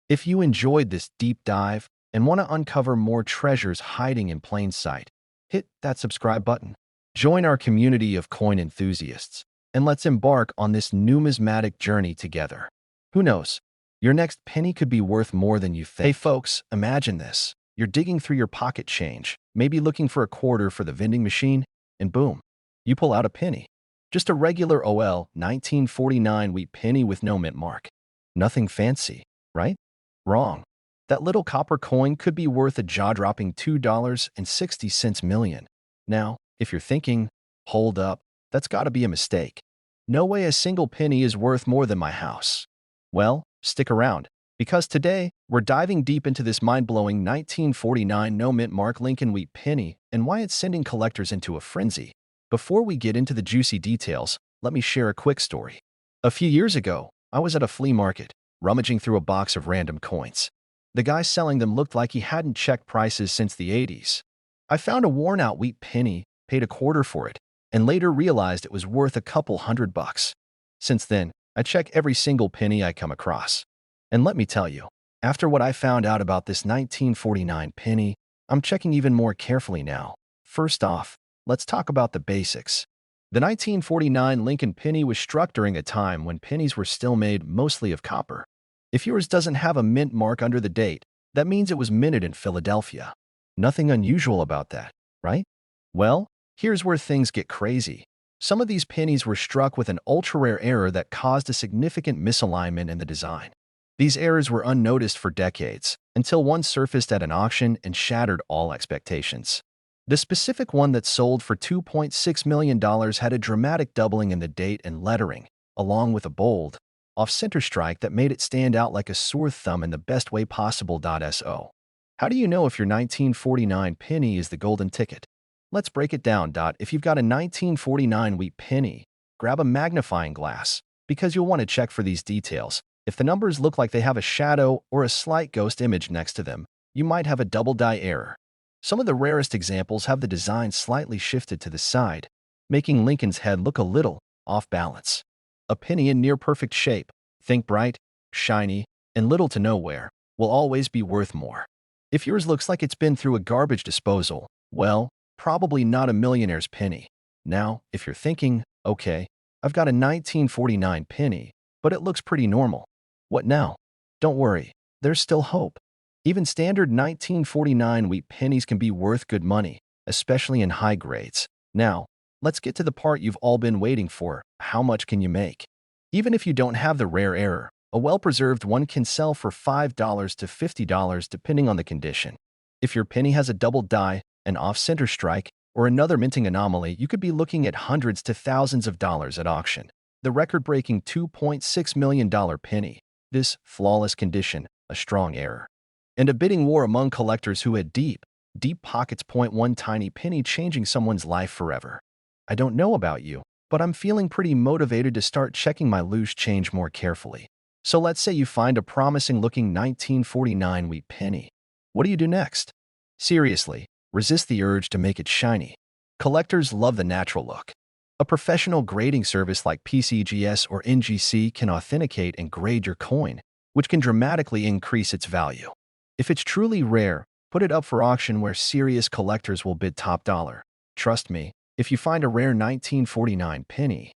Speaker 1: If you enjoyed this deep dive and want to uncover more treasures hiding in plain sight, hit that subscribe button. Join our community of coin enthusiasts, and let's embark on this numismatic journey together. Who knows? Your next penny could be worth more than you think. Hey folks, imagine this. You're digging through your pocket change, maybe looking for a quarter for the vending machine, and boom, you pull out a penny. Just a regular OL 1949 wheat penny with no mint mark. Nothing fancy, right? Wrong. That little copper coin could be worth a jaw-dropping $2.60 million. Now, if you're thinking, hold up, that's got to be a mistake. No way a single penny is worth more than my house. Well, stick around, because today we're diving deep into this mind-blowing 1949 no-mint mark Lincoln wheat penny and why it's sending collectors into a frenzy. Before we get into the juicy details, let me share a quick story. A few years ago, I was at a flea market, rummaging through a box of random coins. The guy selling them looked like he hadn't checked prices since the 80s. I found a worn-out wheat penny, paid a quarter for it, and later realized it was worth a couple $100. Since then, I check every single penny I come across. And let me tell you, after what I found out about this 1949 penny, I'm checking even more carefully now. First off, let's talk about the basics. The 1949 Lincoln penny was struck during a time when pennies were still made mostly of copper. If yours doesn't have a mint mark under the date, that means it was minted in Philadelphia. Nothing unusual about that, right? Well, here's where things get crazy. Some of these pennies were struck with an ultra-rare error that caused a significant misalignment in the design. These errors were unnoticed for decades, until one surfaced at an auction and shattered all expectations. The specific one that sold for $2.6 million had a dramatic doubling in the date and lettering, along with a bold, off-center strike that made it stand out like a sore thumb in the best way possible. So, how do you know if your 1949 penny is the golden ticket? Let's break it down. If you've got a 1949 wheat penny, grab a magnifying glass, because you'll want to check for these details. If the numbers look like they have a shadow or a slight ghost image next to them, you might have a double die error. Some of the rarest examples have the design slightly shifted to the side, making Lincoln's head look a little off balance. A penny in near-perfect shape, think bright, shiny, and little to nowhere, will always be worth more. If yours looks like it's been through a garbage disposal, well, probably not a millionaire's penny. Now, if you're thinking, okay, I've got a 1949 penny, but it looks pretty normal. What now? Don't worry, there's still hope. Even standard 1949 wheat pennies can be worth good money, especially in high grades. Now, let's get to the part you've all been waiting for. How much can you make? Even if you don't have the rare error, a well-preserved one can sell for $5 to $50 depending on the condition. If your penny has a double die, an off-center strike, or another minting anomaly, you could be looking at hundreds to thousands of dollars at auction. The record-breaking $2.6 million penny. This flawless condition, a strong error. And a bidding war among collectors who had deep pockets. One tiny penny changing someone's life forever. I don't know about you, but I'm feeling pretty motivated to start checking my loose change more carefully. So let's say you find a promising-looking 1949 wheat penny. What do you do next? Seriously, Resist the urge to make it shiny. Collectors love the natural look. A professional grading service like PCGS or NGC can authenticate and grade your coin, which can dramatically increase its value. If it's truly rare, put it up for auction where serious collectors will bid top dollar. Trust me, if you find a rare 1949 penny,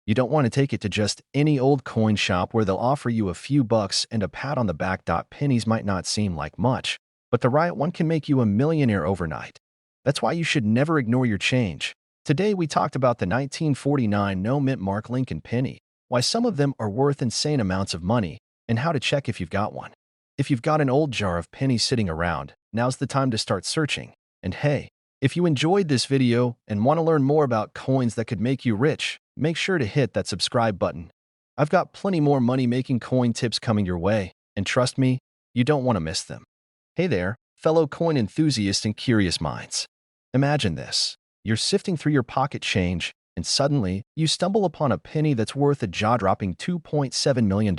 Speaker 1: you don't want to take it to just any old coin shop where they'll offer you a few bucks and a pat on the back. Pennies might not seem like much, but the right one can make you a millionaire overnight. That's why you should never ignore your change. Today we talked about the 1949 no mint mark Lincoln penny, why some of them are worth insane amounts of money, and how to check if you've got one. If you've got an old jar of pennies sitting around, now's the time to start searching. And hey, if you enjoyed this video and want to learn more about coins that could make you rich, make sure to hit that subscribe button. I've got plenty more money-making coin tips coming your way, and trust me, you don't want to miss them. Hey there, fellow coin enthusiasts and curious minds. Imagine this. You're sifting through your pocket change, and suddenly, you stumble upon a penny that's worth a jaw-dropping $2.7 million.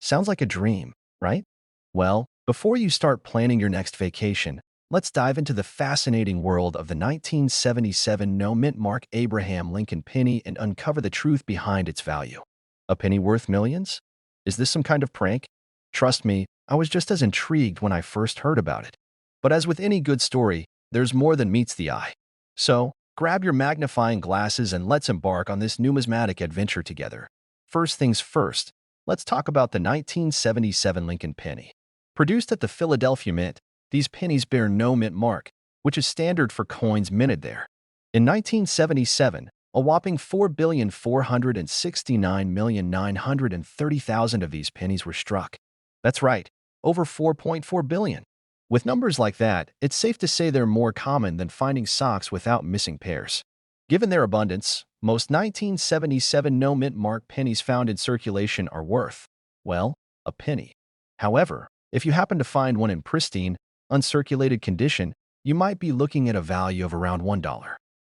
Speaker 1: Sounds like a dream, right? Well, before you start planning your next vacation, let's dive into the fascinating world of the 1977 no mint mark Abraham Lincoln penny and uncover the truth behind its value. A penny worth millions? Is this some kind of prank? Trust me, I was just as intrigued when I first heard about it. But as with any good story, there's more than meets the eye. So, grab your magnifying glasses and let's embark on this numismatic adventure together. First things first, let's talk about the 1977 Lincoln penny. Produced at the Philadelphia Mint, these pennies bear no mint mark, which is standard for coins minted there. In 1977, a whopping 4,469,930,000 of these pennies were struck. That's right, over 4.4 billion. With numbers like that, it's safe to say they're more common than finding socks without missing pairs. Given their abundance, most 1977 no mint mark pennies found in circulation are worth, well, a penny. However, if you happen to find one in pristine, uncirculated condition, you might be looking at a value of around $1.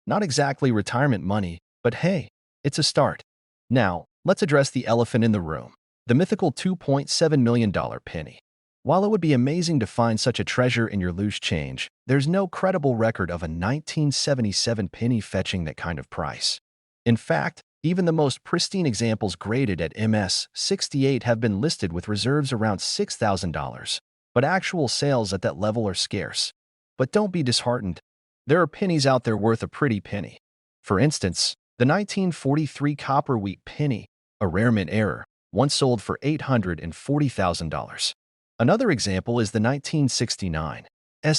Speaker 1: Not exactly retirement money, but hey, it's a start. Now, let's address the elephant in the room, the mythical $2.7 million penny. While it would be amazing to find such a treasure in your loose change, there's no credible record of a 1977 penny fetching that kind of price. In fact, even the most pristine examples graded at MS-68 have been listed with reserves around $6,000, but actual sales at that level are scarce. But don't be disheartened. There are pennies out there worth a pretty penny. For instance, the 1943 copper wheat penny, a rare mint error, once sold for $840,000. Another example is the 1969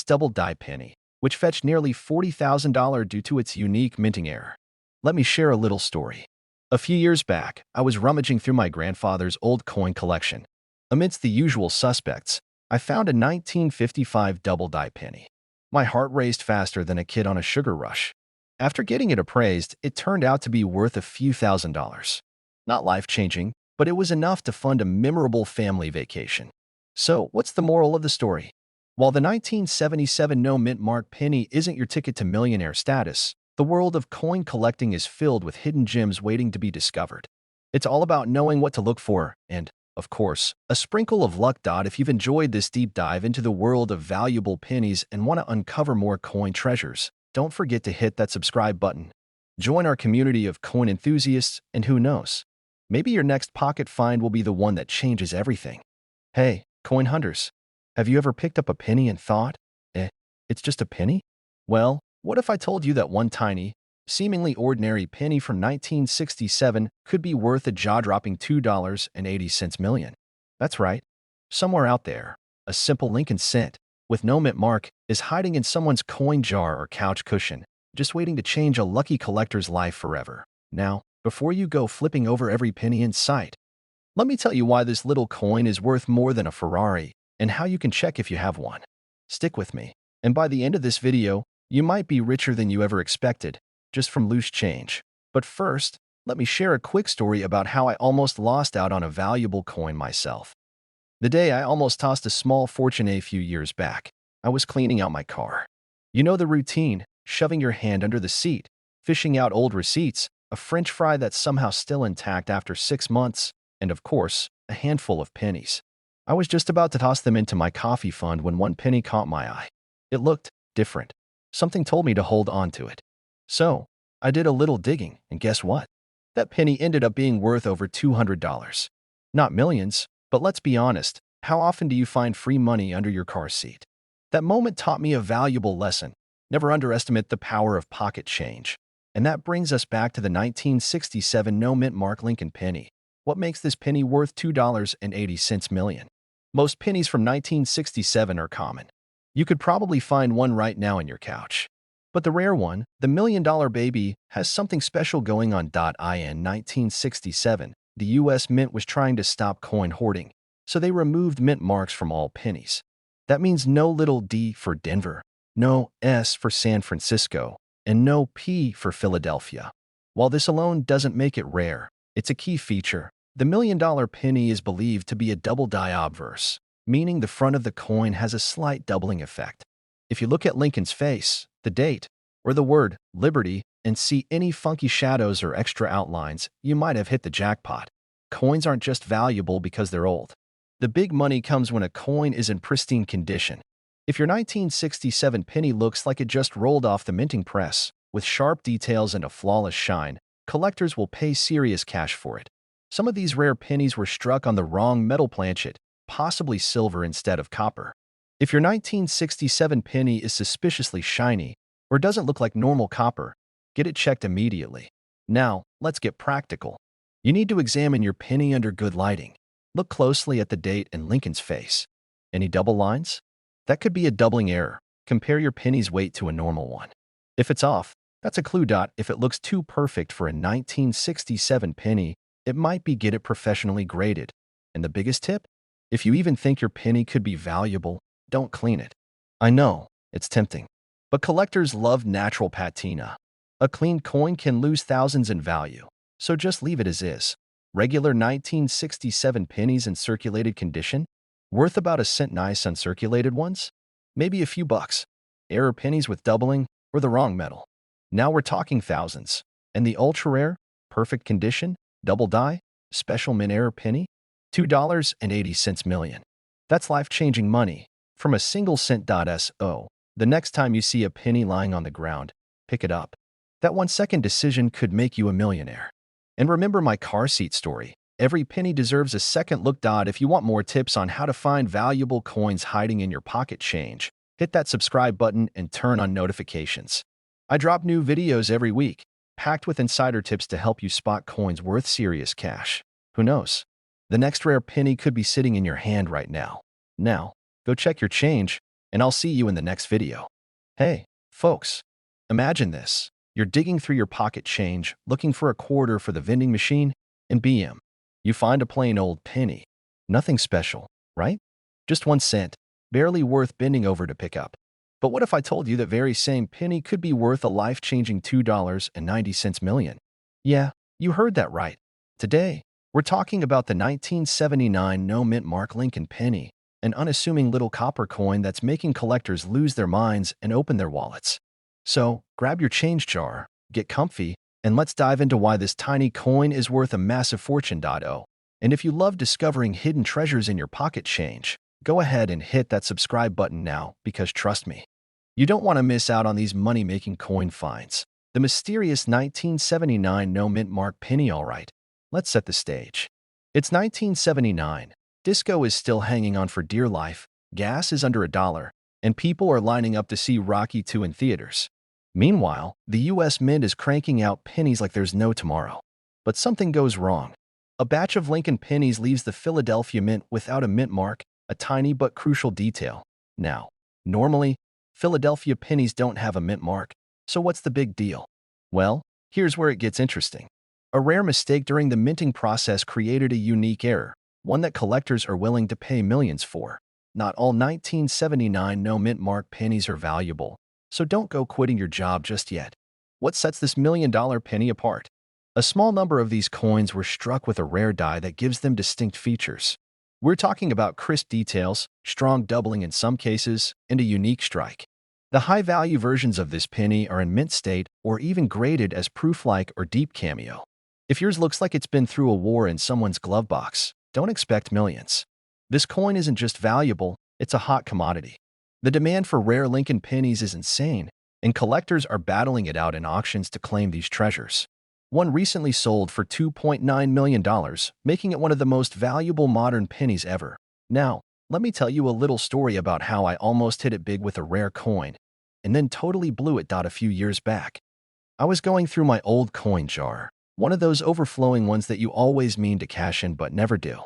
Speaker 1: double die penny, which fetched nearly $40,000 due to its unique minting error. Let me share a little story. A few years back, I was rummaging through my grandfather's old coin collection. Amidst the usual suspects, I found a 1955 double die penny. My heart raced faster than a kid on a sugar rush. After getting it appraised, it turned out to be worth a few $1,000s. Not life-changing, but it was enough to fund a memorable family vacation. So, what's the moral of the story? While the 1977 no mint mark penny isn't your ticket to millionaire status, the world of coin collecting is filled with hidden gems waiting to be discovered. It's all about knowing what to look for and, of course, a sprinkle of luck. If you've enjoyed this deep dive into the world of valuable pennies and want to uncover more coin treasures, don't forget to hit that subscribe button. Join our community of coin enthusiasts, and who knows, maybe your next pocket find will be the one that changes everything. Hey, coin hunters, have you ever picked up a penny and thought, it's just a penny? Well, what if I told you that one tiny, seemingly ordinary penny from 1967 could be worth a jaw-dropping $2.80 million? That's right. Somewhere out there, a simple Lincoln cent, with no mint mark, is hiding in someone's coin jar or couch cushion, just waiting to change a lucky collector's life forever. Now, before you go flipping over every penny in sight, let me tell you why this little coin is worth more than a Ferrari and how you can check if you have one. Stick with me, and by the end of this video, you might be richer than you ever expected, just from loose change. But first, let me share a quick story about how I almost lost out on a valuable coin myself. The day I almost tossed a small fortune a few years back, I was cleaning out my car. You know the routine, shoving your hand under the seat, fishing out old receipts, a French fry that's somehow still intact after 6 months, and of course, a handful of pennies. I was just about to toss them into my coffee fund when one penny caught my eye. It looked different. Something told me to hold on to it. So, I did a little digging, and guess what? That penny ended up being worth over $200. Not millions, but let's be honest, how often do you find free money under your car seat? That moment taught me a valuable lesson. Never underestimate the power of pocket change. And that brings us back to the 1967 no-mint mark Lincoln penny. What makes this penny worth $2.80 million? Most pennies from 1967 are common. You could probably find one right now in your couch. But the rare one, the $1 million baby, has something special going on. In 1967, the U.S. Mint was trying to stop coin hoarding, so they removed mint marks from all pennies. That means no little D for Denver, no S for San Francisco, and no P for Philadelphia. While this alone doesn't make it rare, it's a key feature. The $1 million penny is believed to be a double die obverse, meaning the front of the coin has a slight doubling effect. If you look at Lincoln's face, the date, or the word Liberty, and see any funky shadows or extra outlines, you might have hit the jackpot. Coins aren't just valuable because they're old. The big money comes when a coin is in pristine condition. If your 1967 penny looks like it just rolled off the minting press, with sharp details and a flawless shine, collectors will pay serious cash for it. Some of these rare pennies were struck on the wrong metal planchet, possibly silver instead of copper. If your 1967 penny is suspiciously shiny or doesn't look like normal copper, get it checked immediately. Now, let's get practical. You need to examine your penny under good lighting. Look closely at the date and Lincoln's face. Any double lines? That could be a doubling error. Compare your penny's weight to a normal one. If it's off, that's a clue. If it looks too perfect for a 1967 penny, it might be get it professionally graded. And the biggest tip? If you even think your penny could be valuable, don't clean it. I know, it's tempting. But collectors love natural patina. A clean coin can lose thousands in value, so just leave it as is. Regular 1967 pennies in circulated condition, worth about a cent. Nice uncirculated ones, maybe a few bucks. Error pennies with doubling or the wrong metal. Now we're talking thousands. And the ultra-rare, perfect condition, double die, special mint error penny? $2.80 million. That's life-changing money. From a single cent. So, the next time you see a penny lying on the ground, pick it up. That 1-second decision could make you a millionaire. And remember my car seat story. Every penny deserves a second look. If you want more tips on how to find valuable coins hiding in your pocket change, hit that subscribe button and turn on notifications. I drop new videos every week, packed with insider tips to help you spot coins worth serious cash. Who knows? The next rare penny could be sitting in your hand right now. Now, go check your change, and I'll see you in the next video. Hey, folks, imagine this. You're digging through your pocket change, looking for a quarter for the vending machine, and BM. You find a plain old penny. Nothing special, right? Just 1 cent, barely worth bending over to pick up. But what if I told you that very same penny could be worth a life-changing $2.90 million? Yeah, you heard that right. Today, we're talking about the 1979 no-mint mark Lincoln penny, an unassuming little copper coin that's making collectors lose their minds and open their wallets. So, grab your change jar, get comfy, and let's dive into why this tiny coin is worth a massive fortune. And if you love discovering hidden treasures in your pocket change, go ahead and hit that subscribe button now, because trust me, you don't want to miss out on these money-making coin finds. The mysterious 1979 no-mint mark penny. Alright, let's set the stage. It's 1979. Disco is still hanging on for dear life, gas is under $1, and people are lining up to see Rocky II in theaters. Meanwhile, the U.S. Mint is cranking out pennies like there's no tomorrow. But something goes wrong. A batch of Lincoln pennies leaves the Philadelphia Mint without a mint mark, a tiny but crucial detail. Now, normally, Philadelphia pennies don't have a mint mark, so what's the big deal? Well, here's where it gets interesting. A rare mistake during the minting process created a unique error, one that collectors are willing to pay millions for. Not all 1979 no-mint mark pennies are valuable, so don't go quitting your job just yet. What sets this $1 million penny apart? A small number of these coins were struck with a rare die that gives them distinct features. We're talking about crisp details, strong doubling in some cases, and a unique strike. The high-value versions of this penny are in mint state or even graded as proof-like or deep cameo. If yours looks like it's been through a war in someone's glove box, don't expect millions. This coin isn't just valuable, it's a hot commodity. The demand for rare Lincoln pennies is insane, and collectors are battling it out in auctions to claim these treasures. One recently sold for $2.9 million, making it one of the most valuable modern pennies ever. Now, let me tell you a little story about how I almost hit it big with a rare coin, and then totally blew it. A few years back, I was going through my old coin jar, one of those overflowing ones that you always mean to cash in but never do.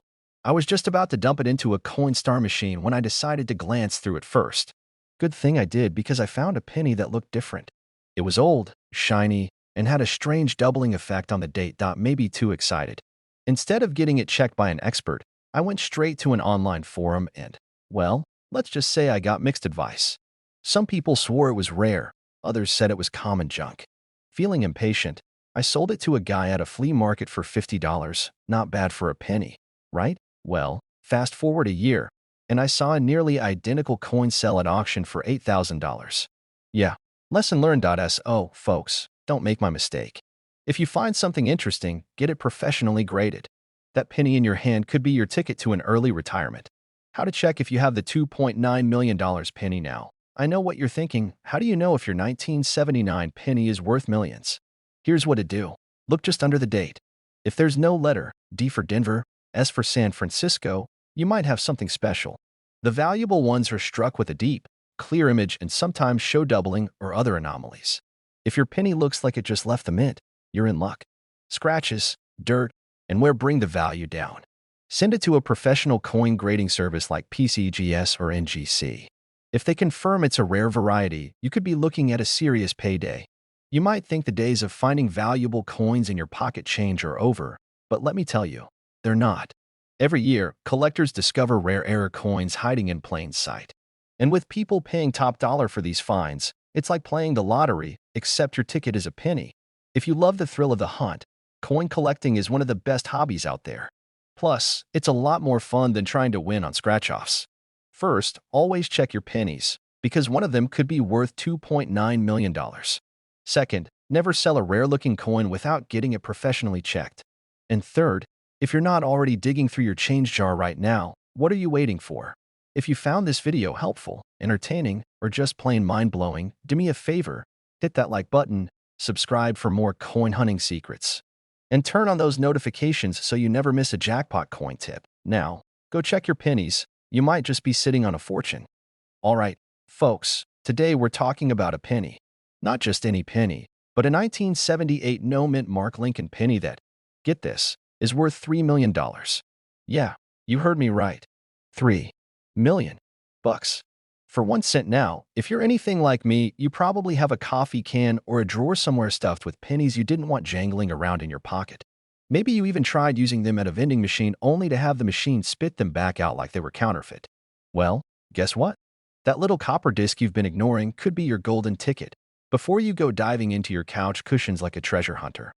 Speaker 1: I was just about to dump it into a Coinstar machine when I decided to glance through it first. Good thing I did, because I found a penny that looked different. It was old, shiny, and had a strange doubling effect on the date. Maybe too excited. Instead of getting it checked by an expert, I went straight to an online forum and, well, let's just say I got mixed advice. Some people swore it was rare, others said it was common junk. Feeling impatient, I sold it to a guy at a flea market for $50. Not bad for a penny, right? Well, fast forward a year, and I saw a nearly identical coin sell at auction for $8,000. Yeah, lesson learned. So, folks, don't make my mistake. If you find something interesting, get it professionally graded. That penny in your hand could be your ticket to an early retirement. How to check if you have the $2.9 million penny now? I know what you're thinking. How do you know if your 1979 penny is worth millions? Here's what to do. Look just under the date. If there's no letter, D for Denver, S for San Francisco, you might have something special. The valuable ones are struck with a deep, clear image and sometimes show doubling or other anomalies. If your penny looks like it just left the mint, you're in luck. Scratches, dirt, and wear bring the value down. Send it to a professional coin grading service like PCGS or NGC. If they confirm it's a rare variety, you could be looking at a serious payday. You might think the days of finding valuable coins in your pocket change are over, but let me tell you, they're not. Every year, collectors discover rare coins hiding in plain sight. And with people paying top dollar for these finds, it's like playing the lottery, except your ticket is a penny. If you love the thrill of the hunt, coin collecting is one of the best hobbies out there. Plus, it's a lot more fun than trying to win on scratch-offs. First, always check your pennies, because one of them could be worth $2.9 million. Second, never sell a rare-looking coin without getting it professionally checked. And third, if you're not already digging through your change jar right now, what are you waiting for? If you found this video helpful, entertaining, or just plain mind-blowing, do me a favor, hit that like button, subscribe for more coin hunting secrets, and turn on those notifications so you never miss a jackpot coin tip. Now, go check your pennies. You might just be sitting on a fortune. All right, folks, today we're talking about a penny. Not just any penny, but a 1978 no-mint Mark Lincoln penny that, get this, is worth $3 million. Yeah, you heard me right. $3 million. For 1 cent now, if you're anything like me, you probably have a coffee can or a drawer somewhere stuffed with pennies you didn't want jangling around in your pocket. Maybe you even tried using them at a vending machine only to have the machine spit them back out like they were counterfeit. Well, guess what? That little copper disc you've been ignoring could be your golden ticket before you go diving into your couch cushions like a treasure hunter.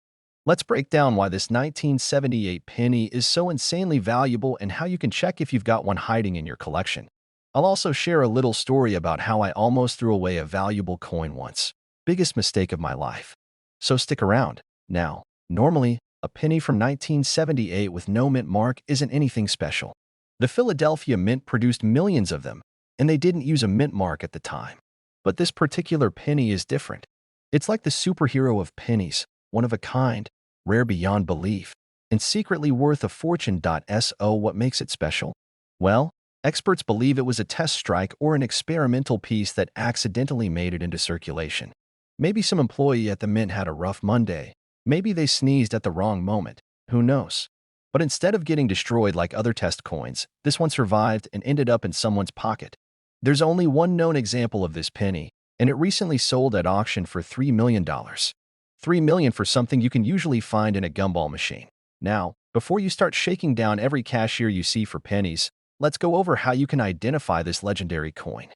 Speaker 1: Let's break down why this 1978 penny is so insanely valuable and how you can check if you've got one hiding in your collection. I'll also share a little story about how I almost threw away a valuable coin once. Biggest mistake of my life. So stick around. Now, normally, a penny from 1978 with no mint mark isn't anything special. The Philadelphia Mint produced millions of them, and they didn't use a mint mark at the time. But this particular penny is different. It's like the superhero of pennies, one of a kind, rare beyond belief, and secretly worth a fortune. So what makes it special? Well, experts believe it was a test strike or an experimental piece that accidentally made it into circulation. Maybe some employee at the mint had a rough Monday. Maybe they sneezed at the wrong moment. Who knows? But instead of getting destroyed like other test coins, this one survived and ended up in someone's pocket. There's only one known example of this penny, and it recently sold at auction for $3 million. $3 million for something you can usually find in a gumball machine. Now, before you start shaking down every cashier you see for pennies, let's go over how you can identify this legendary coin.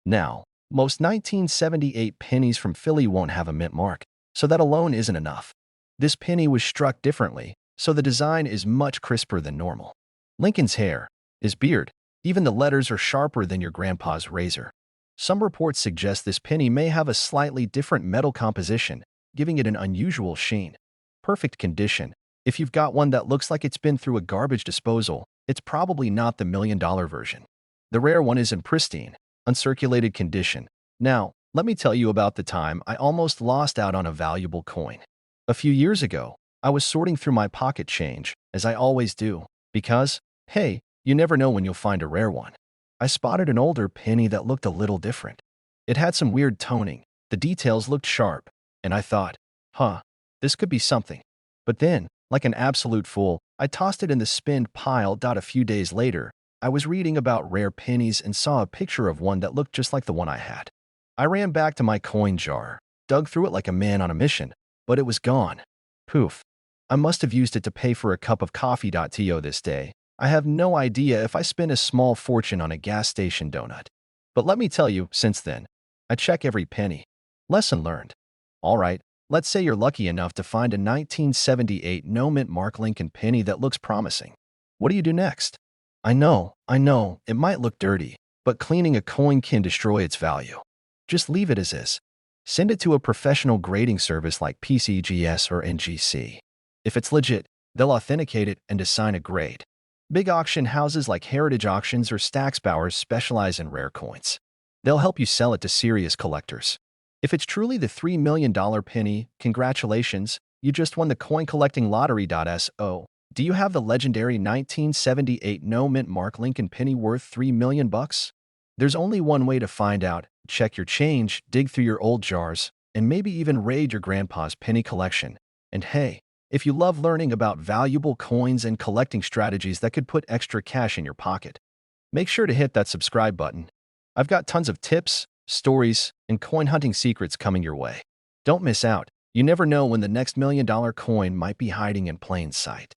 Speaker 1: Now, most 1978 pennies from Philly won't have a mint mark, so that alone isn't enough. This penny was struck differently, so the design is much crisper than normal. Lincoln's hair, his beard, even the letters are sharper than your grandpa's razor. Some reports suggest this penny may have a slightly different metal composition, giving it an unusual sheen. Perfect condition. If you've got one that looks like it's been through a garbage disposal, it's probably not the $1 million version. The rare one is in pristine, uncirculated condition. Now, let me tell you about the time I almost lost out on a valuable coin. A few years ago, I was sorting through my pocket change, as I always do, because, hey, you never know when you'll find a rare one. I spotted an older penny that looked a little different. It had some weird toning, the details looked sharp, and I thought, this could be something. But then, like an absolute fool, I tossed it in the spend pile. A few days later, I was reading about rare pennies and saw a picture of one that looked just like the one I had. I ran back to my coin jar, dug through it like a man on a mission, but it was gone. Poof. I must have used it to pay for a cup of coffee. To this day, I have no idea if I spent a small fortune on a gas station donut. But let me tell you, since then, I check every penny. Lesson learned. All right, let's say you're lucky enough to find a 1978 no-mint Mark Lincoln penny that looks promising. What do you do next? I know, it might look dirty, but cleaning a coin can destroy its value. Just leave it as is. Send it to a professional grading service like PCGS or NGC. If it's legit, they'll authenticate it and assign a grade. Big auction houses like Heritage Auctions or Stack's Bowers specialize in rare coins. They'll help you sell it to serious collectors. If it's truly the $3 million penny, congratulations, you just won the coin collecting lottery. So, do you have the legendary 1978 no-mint Mark Lincoln penny worth $3 million? There's only one way to find out. Check your change, dig through your old jars, and maybe even raid your grandpa's penny collection. And hey, if you love learning about valuable coins and collecting strategies that could put extra cash in your pocket, make sure to hit that subscribe button. I've got tons of tips, stories, and coin hunting secrets coming your way. Don't miss out. You never know when the next $1 million coin might be hiding in plain sight.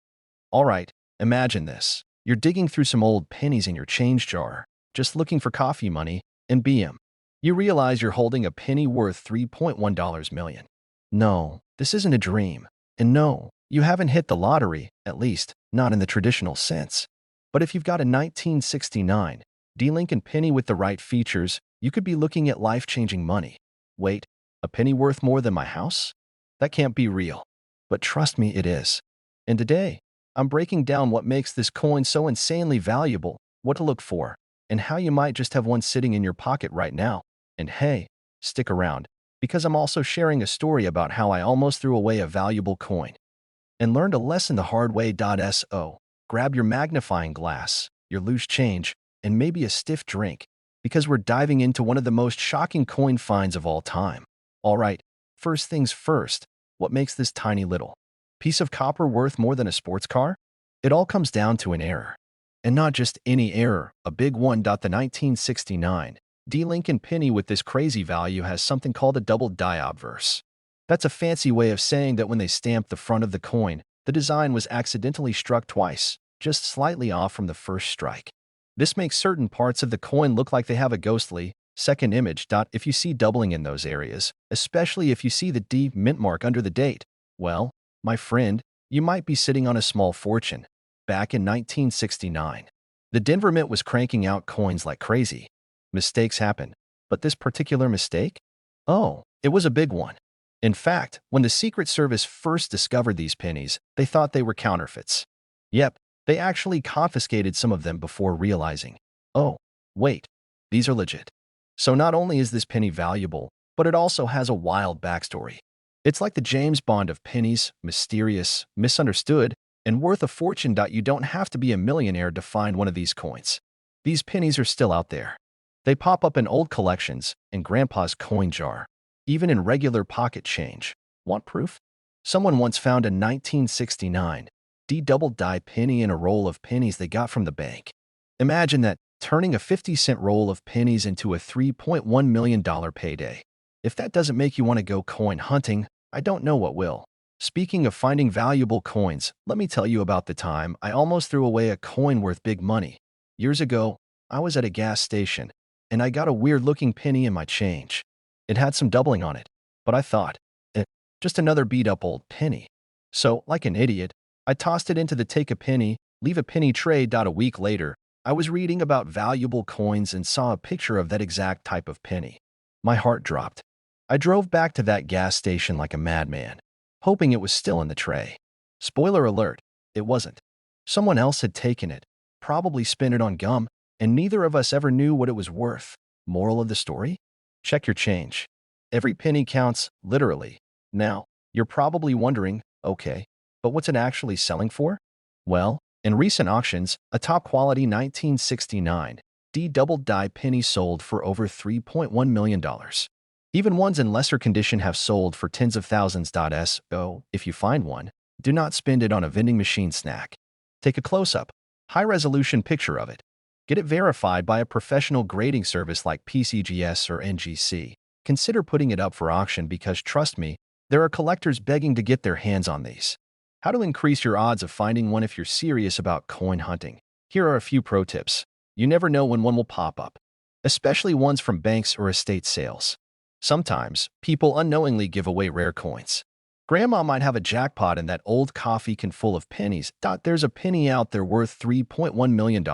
Speaker 1: All right, imagine this. You're digging through some old pennies in your change jar, just looking for coffee money, and bam, you realize you're holding a penny worth $3.1 million. No, this isn't a dream. And no, you haven't hit the lottery, at least, not in the traditional sense. But if you've got a 1969 D. Lincoln penny with the right features, you could be looking at life-changing money. Wait, a penny worth more than my house? That can't be real. But trust me, it is. And today, I'm breaking down what makes this coin so insanely valuable, what to look for, and how you might just have one sitting in your pocket right now. And hey, stick around, because I'm also sharing a story about how I almost threw away a valuable coin and learned a lesson the hard way. So, grab your magnifying glass, your loose change, and maybe a stiff drink, because we're diving into one of the most shocking coin finds of all time. All right, first things first, what makes this tiny little piece of copper worth more than a sports car? It all comes down to an error. And not just any error, a big one. The 1969 D. Lincoln penny with this crazy value has something called a double die obverse. That's a fancy way of saying that when they stamped the front of the coin, the design was accidentally struck twice, just slightly off from the first strike. This makes certain parts of the coin look like they have a ghostly second image. If you see doubling in those areas, especially if you see the D mint mark under the date, well, my friend, you might be sitting on a small fortune. Back in 1969, the Denver Mint was cranking out coins like crazy. Mistakes happen, but this particular mistake? Oh, it was a big one. In fact, when the Secret Service first discovered these pennies, they thought they were counterfeits. Yep, they actually confiscated some of them before realizing, oh, wait, these are legit. So not only is this penny valuable, but it also has a wild backstory. It's like the James Bond of pennies, mysterious, misunderstood, and worth a fortune. You don't have to be a millionaire to find one of these coins. These pennies are still out there. They pop up in old collections, in Grandpa's coin jar, even in regular pocket change. Want proof? Someone once found a 1969 D double die penny in a roll of pennies they got from the bank. Imagine that, turning a 50-cent roll of pennies into a $3.1 million payday. If that doesn't make you want to go coin hunting, I don't know what will. Speaking of finding valuable coins, let me tell you about the time I almost threw away a coin worth big money. Years ago, I was at a gas station, and I got a weird-looking penny in my change. It had some doubling on it, but I thought, just another beat-up old penny. So, like an idiot, I tossed it into the take a penny, leave a penny tray. A week later, I was reading about valuable coins and saw a picture of that exact type of penny. My heart dropped. I drove back to that gas station like a madman, hoping it was still in the tray. Spoiler alert, it wasn't. Someone else had taken it, probably spent it on gum, and neither of us ever knew what it was worth. Moral of the story? Check your change. Every penny counts, literally. Now, you're probably wondering, okay, but what's it actually selling for? Well, in recent auctions, a top-quality 1969 D double-die penny sold for over $3.1 million. Even ones in lesser condition have sold for tens of thousands. So, if you find one, do not spend it on a vending machine snack. Take a close-up, high-resolution picture of it. Get it verified by a professional grading service like PCGS or NGC. Consider putting it up for auction because, trust me, there are collectors begging to get their hands on these. How to increase your odds of finding one if you're serious about coin hunting. Here are a few pro tips. You never know when one will pop up, especially ones from banks or estate sales. Sometimes, people unknowingly give away rare coins. Grandma might have a jackpot in that old coffee can full of pennies. There's a penny out there worth $3.1 million.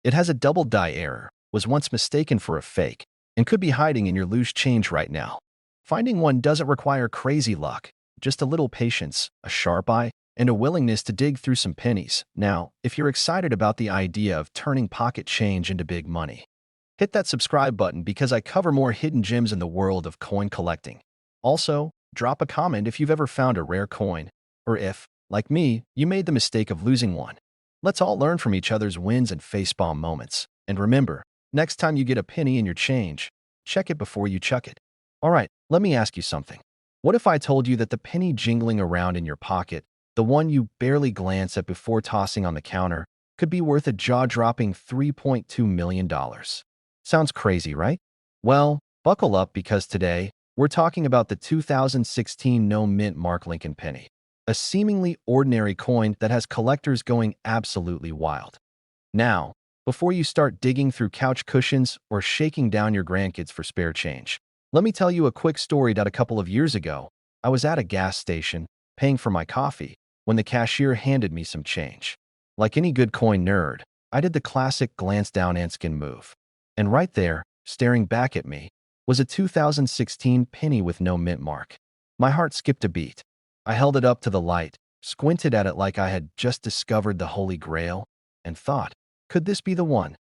Speaker 1: It has a double die error, was once mistaken for a fake, and could be hiding in your loose change right now. Finding one doesn't require crazy luck, just a little patience, a sharp eye, and a willingness to dig through some pennies. Now, if you're excited about the idea of turning pocket change into big money, hit that subscribe button because I cover more hidden gems in the world of coin collecting. Also, drop a comment if you've ever found a rare coin, or if, like me, you made the mistake of losing one. Let's all learn from each other's wins and facepalm moments. And remember, next time you get a penny in your change, check it before you chuck it. All right, let me ask you something. What if I told you that the penny jingling around in your pocket, the one you barely glance at before tossing on the counter, could be worth a jaw-dropping $3.2 million? Sounds crazy, right? Well, buckle up because today, we're talking about the 2016 no mint mark Lincoln penny, a seemingly ordinary coin that has collectors going absolutely wild. Now, before you start digging through couch cushions or shaking down your grandkids for spare change, let me tell you a quick story that a couple of years ago, I was at a gas station, paying for my coffee, when the cashier handed me some change. Like any good coin nerd, I did the classic glance down and skin move. And right there, staring back at me, was a 2016 penny with no mint mark. My heart skipped a beat. I held it up to the light, squinted at it like I had just discovered the Holy Grail, and thought, could this be the one?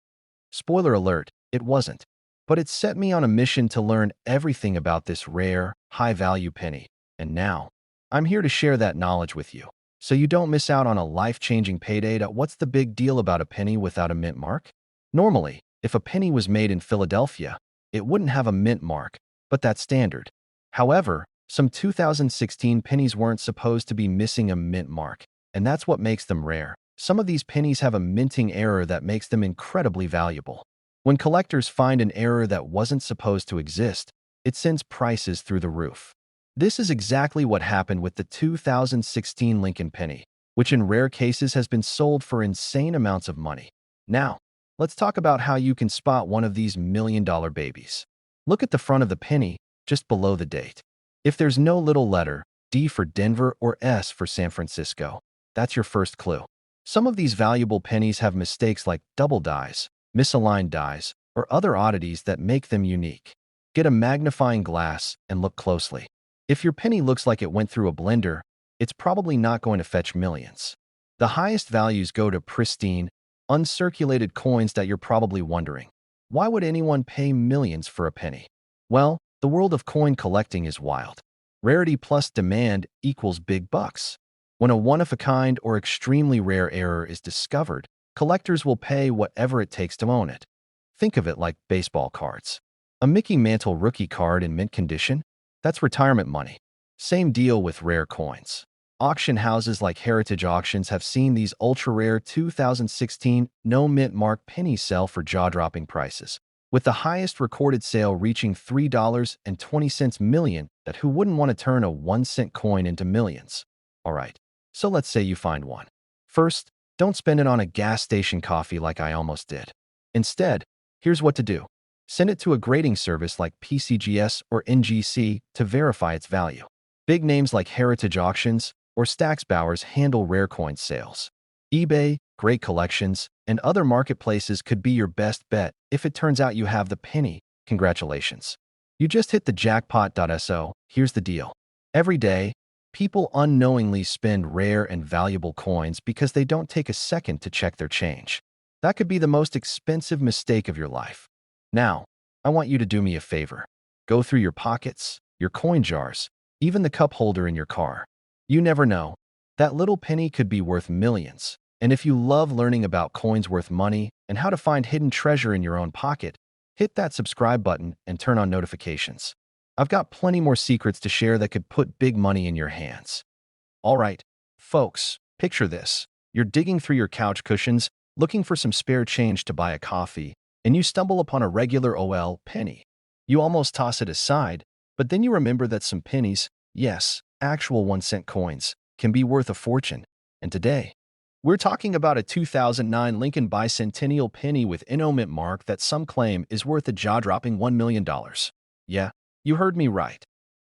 Speaker 1: Spoiler alert, it wasn't. But it set me on a mission to learn everything about this rare, high-value penny. And now, I'm here to share that knowledge with you, so you don't miss out on a life-changing payday. What's the big deal about a penny without a mint mark? Normally, if a penny was made in Philadelphia, it wouldn't have a mint mark, but that's standard. However, some 2016 pennies weren't supposed to be missing a mint mark, and that's what makes them rare. Some of these pennies have a minting error that makes them incredibly valuable. When collectors find an error that wasn't supposed to exist, it sends prices through the roof. This is exactly what happened with the 2016 Lincoln penny, which in rare cases has been sold for insane amounts of money. Now, let's talk about how you can spot one of these million-dollar babies. Look at the front of the penny, just below the date. If there's no little letter, D for Denver or S for San Francisco, that's your first clue. Some of these valuable pennies have mistakes like double dies, misaligned dies, or other oddities that make them unique. Get a magnifying glass and look closely. If your penny looks like it went through a blender, it's probably not going to fetch millions. The highest values go to pristine, uncirculated coins that you're probably wondering, why would anyone pay millions for a penny? Well, the world of coin collecting is wild. Rarity plus demand equals big bucks. When a one-of-a-kind or extremely rare error is discovered, collectors will pay whatever it takes to own it. Think of it like baseball cards. A Mickey Mantle rookie card in mint condition? That's retirement money. Same deal with rare coins. Auction houses like Heritage Auctions have seen these ultra-rare 2016 no-mint mark pennies sell for jaw-dropping prices, with the highest recorded sale reaching $3.20 million. That who wouldn't want to turn a 1-cent coin into millions? All right, so let's say you find one. First, don't spend it on a gas station coffee like I almost did. Instead, here's what to do. Send it to a grading service like PCGS or NGC to verify its value. Big names like Heritage Auctions or Stax Bowers handle rare coin sales. eBay, Great Collections, and other marketplaces could be your best bet. If it turns out you have the penny, congratulations. You just hit the jackpot. So, here's the deal. Every day, people unknowingly spend rare and valuable coins because they don't take a second to check their change. That could be the most expensive mistake of your life. Now, I want you to do me a favor. Go through your pockets, your coin jars, even the cup holder in your car. You never know. That little penny could be worth millions. And if you love learning about coins worth money and how to find hidden treasure in your own pocket, hit that subscribe button and turn on notifications. I've got plenty more secrets to share that could put big money in your hands. All right, folks, picture this. You're digging through your couch cushions, looking for some spare change to buy a coffee, and you stumble upon a regular penny. You almost toss it aside, but then you remember that some pennies, yes, actual 1-cent coins, can be worth a fortune. And today, we're talking about a 2009 Lincoln Bicentennial penny with mint mark that some claim is worth a jaw-dropping $1 million. Yeah, you heard me right.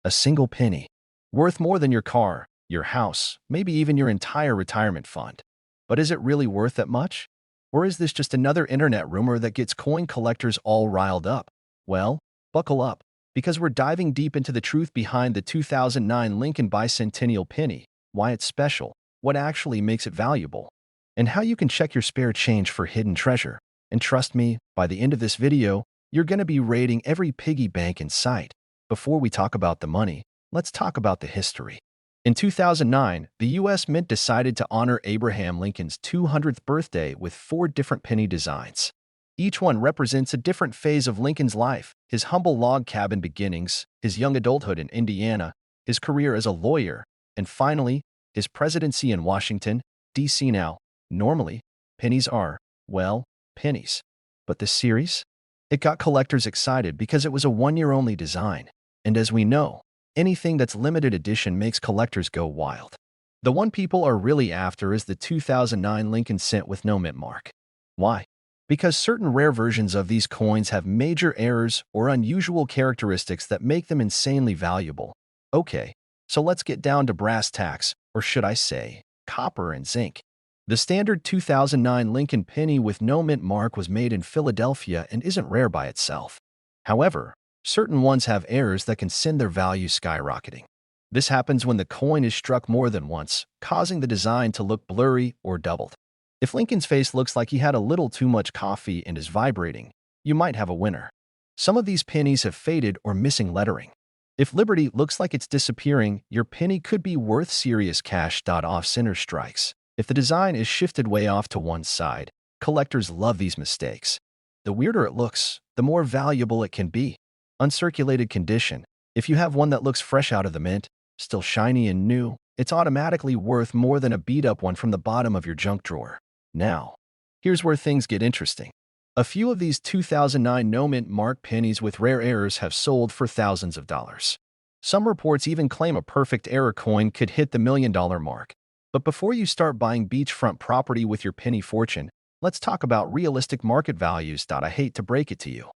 Speaker 1: A single penny, worth more than your car, your house, maybe even your entire retirement fund. But is it really worth that much? Or is this just another internet rumor that gets coin collectors all riled up? Well, buckle up, because we're diving deep into the truth behind the 2009 Lincoln Bicentennial penny, why it's special, what actually makes it valuable, and how you can check your spare change for hidden treasure. And trust me, by the end of this video, you're going to be raiding every piggy bank in sight. Before we talk about the money, let's talk about the history. In 2009, the U.S. Mint decided to honor Abraham Lincoln's 200th birthday with 4 different penny designs. Each one represents a different phase of Lincoln's life: his humble log cabin beginnings, his young adulthood in Indiana, his career as a lawyer, and finally, his presidency in Washington, D.C. Now, normally, pennies are, well, pennies. But this series? It got collectors excited because it was a one-year-only design. And as we know, anything that's limited edition makes collectors go wild. The one people are really after is the 2009 Lincoln cent with no mint mark. Why? Because certain rare versions of these coins have major errors or unusual characteristics that make them insanely valuable. Okay, so let's get down to brass tacks, or should I say, copper and zinc. The standard 2009 Lincoln penny with no mint mark was made in Philadelphia and isn't rare by itself. However, certain ones have errors that can send their value skyrocketing. This happens when the coin is struck more than once, causing the design to look blurry or doubled. If Lincoln's face looks like he had a little too much coffee and is vibrating, you might have a winner. Some of these pennies have faded or missing lettering. If Liberty looks like it's disappearing, your penny could be worth serious cash. Off-center strikes. If the design is shifted way off to one side, collectors love these mistakes. The weirder it looks, the more valuable it can be. Uncirculated condition. If you have one that looks fresh out of the mint, still shiny and new, it's automatically worth more than a beat-up one from the bottom of your junk drawer. Now, here's where things get interesting. A few of these 2009 no-mint mark pennies with rare errors have sold for thousands of dollars. Some reports even claim a perfect error coin could hit the $1 million mark. But before you start buying beachfront property with your penny fortune, let's talk about realistic market values. I hate to break it to you,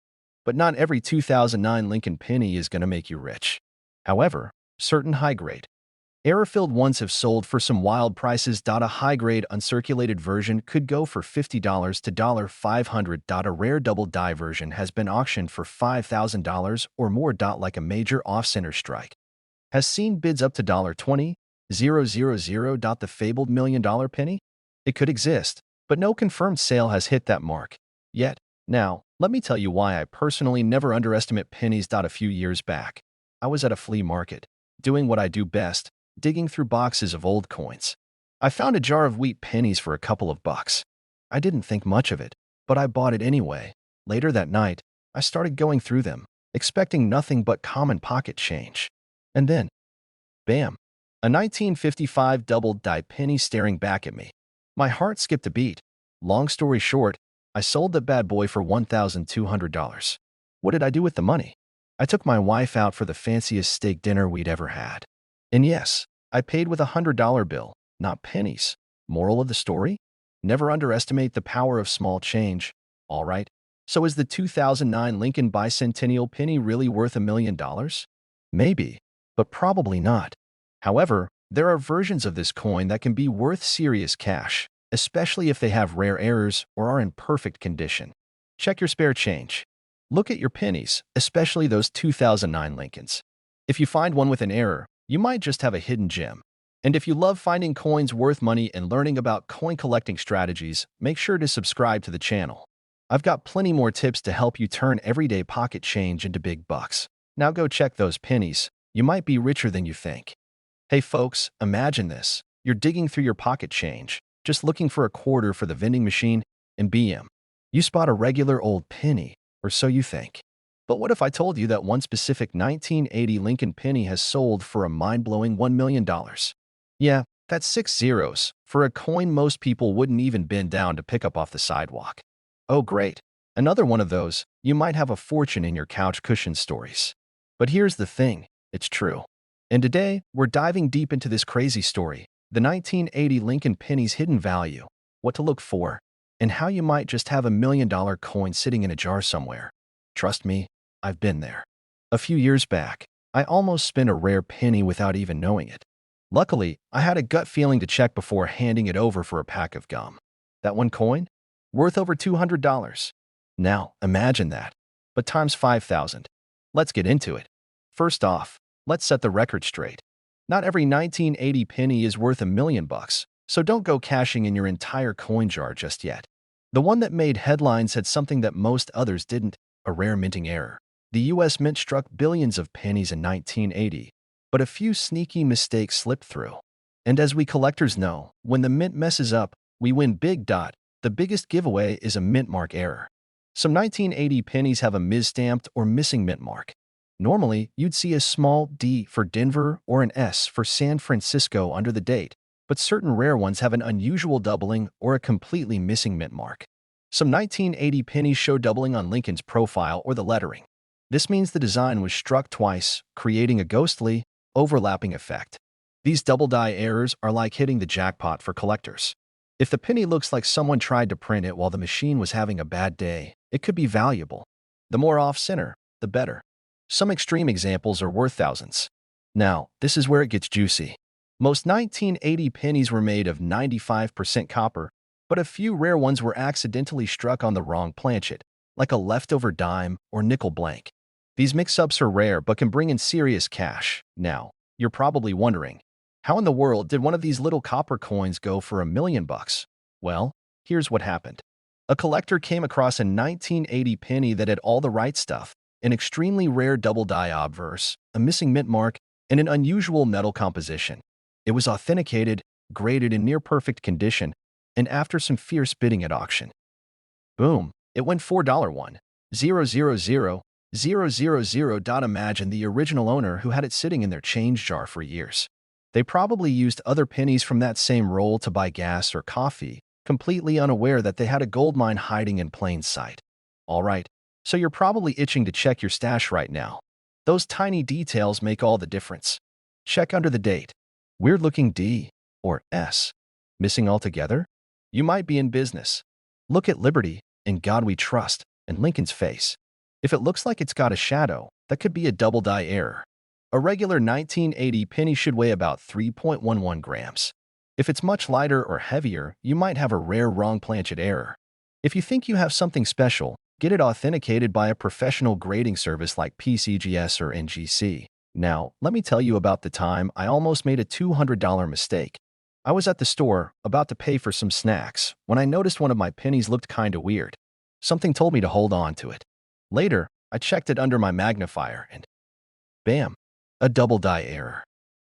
Speaker 1: but not every 2009 Lincoln penny is going to make you rich. However, certain high-grade, error-filled ones have sold for some wild prices. A high-grade uncirculated version could go for $50 to $500. A rare double-die version has been auctioned for $5,000 or more. Like a major off-center strike has seen bids up to $20,000. The fabled $1 million penny? It could exist, but no confirmed sale has hit that mark yet. Now, let me tell you why I personally never underestimate pennies. A few years back, I was at a flea market, doing what I do best, digging through boxes of old coins. I found a jar of wheat pennies for a couple of bucks. I didn't think much of it, but I bought it anyway. Later that night, I started going through them, expecting nothing but common pocket change. And then, bam! A 1955 double-die penny staring back at me. My heart skipped a beat. Long story short, I sold the bad boy for $1,200. What did I do with the money? I took my wife out for the fanciest steak dinner we'd ever had. And yes, I paid with a $100 bill, not pennies. Moral of the story? Never underestimate the power of small change. All right, so is the 2009 Lincoln Bicentennial penny really worth $1 million? Maybe, but probably not. However, there are versions of this coin that can be worth serious cash, especially if they have rare errors or are in perfect condition. Check your spare change. Look at your pennies, especially those 2009 Lincolns. If you find one with an error, you might just have a hidden gem. And if you love finding coins worth money and learning about coin collecting strategies, make sure to subscribe to the channel. I've got plenty more tips to help you turn everyday pocket change into big bucks. Now go check those pennies. You might be richer than you think. Hey folks, imagine this. You're digging through your pocket change, just looking for a quarter for the vending machine, and BM. You spot a regular old penny, or so you think. But what if I told you that one specific 1980 Lincoln penny has sold for a mind-blowing $1 million? Yeah, that's 6 zeros, for a coin most people wouldn't even bend down to pick up off the sidewalk. Oh great, another one of those. You might have a fortune in your couch cushion stories. But here's the thing, it's true. And today, we're diving deep into this crazy story, the 1980 Lincoln penny's hidden value, what to look for, and how you might just have $1 million coin sitting in a jar somewhere. Trust me, I've been there. A few years back, I almost spent a rare penny without even knowing it. Luckily, I had a gut feeling to check before handing it over for a pack of gum. That one coin? Worth over $200. Now, imagine that. But times 5,000. Let's get into it. First off, let's set the record straight. Not every 1980 penny is worth $1 million, so don't go cashing in your entire coin jar just yet. The one that made headlines had something that most others didn't, a rare minting error. The U.S. Mint struck billions of pennies in 1980, but a few sneaky mistakes slipped through. And as we collectors know, when the mint messes up, we win big. The biggest giveaway is a mint mark error. Some 1980 pennies have a misstamped or missing mint mark. Normally, you'd see a small D for Denver or an S for San Francisco under the date, but certain rare ones have an unusual doubling or a completely missing mint mark. Some 1980 pennies show doubling on Lincoln's profile or the lettering. This means the design was struck twice, creating a ghostly, overlapping effect. These double die errors are like hitting the jackpot for collectors. If the penny looks like someone tried to print it while the machine was having a bad day, it could be valuable. The more off-center, the better. Some extreme examples are worth thousands. Now, this is where it gets juicy. Most 1980 pennies were made of 95% copper, but a few rare ones were accidentally struck on the wrong planchet, like a leftover dime or nickel blank. These mix-ups are rare but can bring in serious cash. Now, you're probably wondering, how in the world did one of these little copper coins go for $1 million? Well, here's what happened. A collector came across a 1980 penny that had all the right stuff: an extremely rare double die obverse, a missing mint mark, and an unusual metal composition. It was authenticated, graded in near-perfect condition, and after some fierce bidding at auction, boom, it went $4,100,000. Imagine the original owner who had it sitting in their change jar for years. They probably used other pennies from that same roll to buy gas or coffee, completely unaware that they had a gold mine hiding in plain sight. All right, so you're probably itching to check your stash right now. Those tiny details make all the difference. Check under the date. Weird-looking D or S. Missing altogether? You might be in business. Look at Liberty, In God We Trust, and Lincoln's face. If it looks like it's got a shadow, that could be a double die error. A regular 1980 penny should weigh about 3.11 grams. If it's much lighter or heavier, you might have a rare wrong planchet error. If you think you have something special, get it authenticated by a professional grading service like PCGS or NGC. Now, let me tell you about the time I almost made a $200 mistake. I was at the store, about to pay for some snacks, when I noticed one of my pennies looked kinda weird. Something told me to hold on to it. Later, I checked it under my magnifier and bam! A double die error.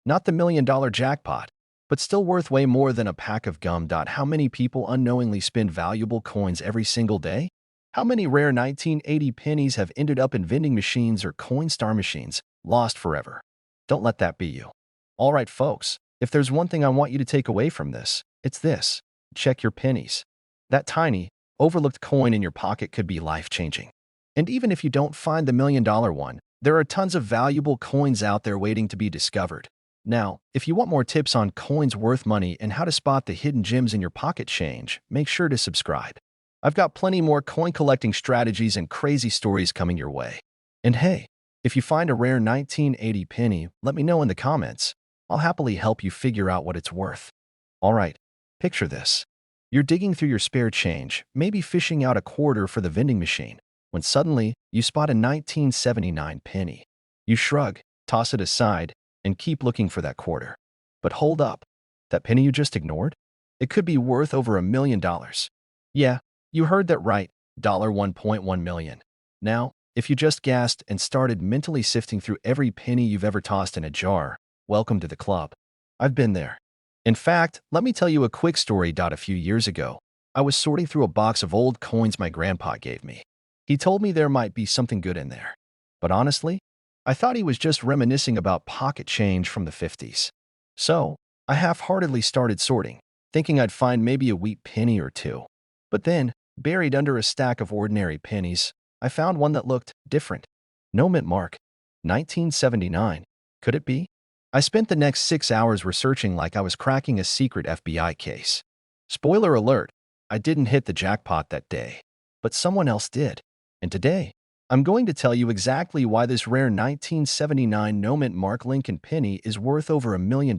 Speaker 1: Not the $1 million jackpot, but still worth way more than a pack of gum. How many people unknowingly spend valuable coins every single day? How many rare 1980 pennies have ended up in vending machines or Coinstar machines, lost forever? Don't let that be you. All right, folks, if there's one thing I want you to take away from this, it's this: check your pennies. That tiny, overlooked coin in your pocket could be life-changing. And even if you don't find the $1 million one, there are tons of valuable coins out there waiting to be discovered. Now, if you want more tips on coins worth money and how to spot the hidden gems in your pocket change, make sure to subscribe. I've got plenty more coin collecting strategies and crazy stories coming your way. And hey, if you find a rare 1980 penny, let me know in the comments. I'll happily help you figure out what it's worth. All right, picture this. You're digging through your spare change, maybe fishing out a quarter for the vending machine, when suddenly you spot a 1979 penny. You shrug, toss it aside, and keep looking for that quarter. But hold up, that penny you just ignored? It could be worth over $1 million. Yeah, you heard that right, $1.1 million. Now, If you just gasped and started mentally sifting through every penny you've ever tossed in a jar, welcome to the club. I've been there. In fact, let me tell you a quick story. A few years ago, I was sorting through a box of old coins my grandpa gave me. He told me there might be something good in there. But honestly, I thought he was just reminiscing about pocket change from the 50s. So, I half-heartedly started sorting, thinking I'd find maybe a wheat penny or two. But then, buried under a stack of ordinary pennies, I found one that looked different. No mint mark. 1979. Could it be? I spent the next 6 hours researching like I was cracking a secret FBI case. Spoiler alert, I didn't hit the jackpot that day. But someone else did. And today, I'm going to tell you exactly why this rare 1979 no mint mark Lincoln penny is worth over $1 million,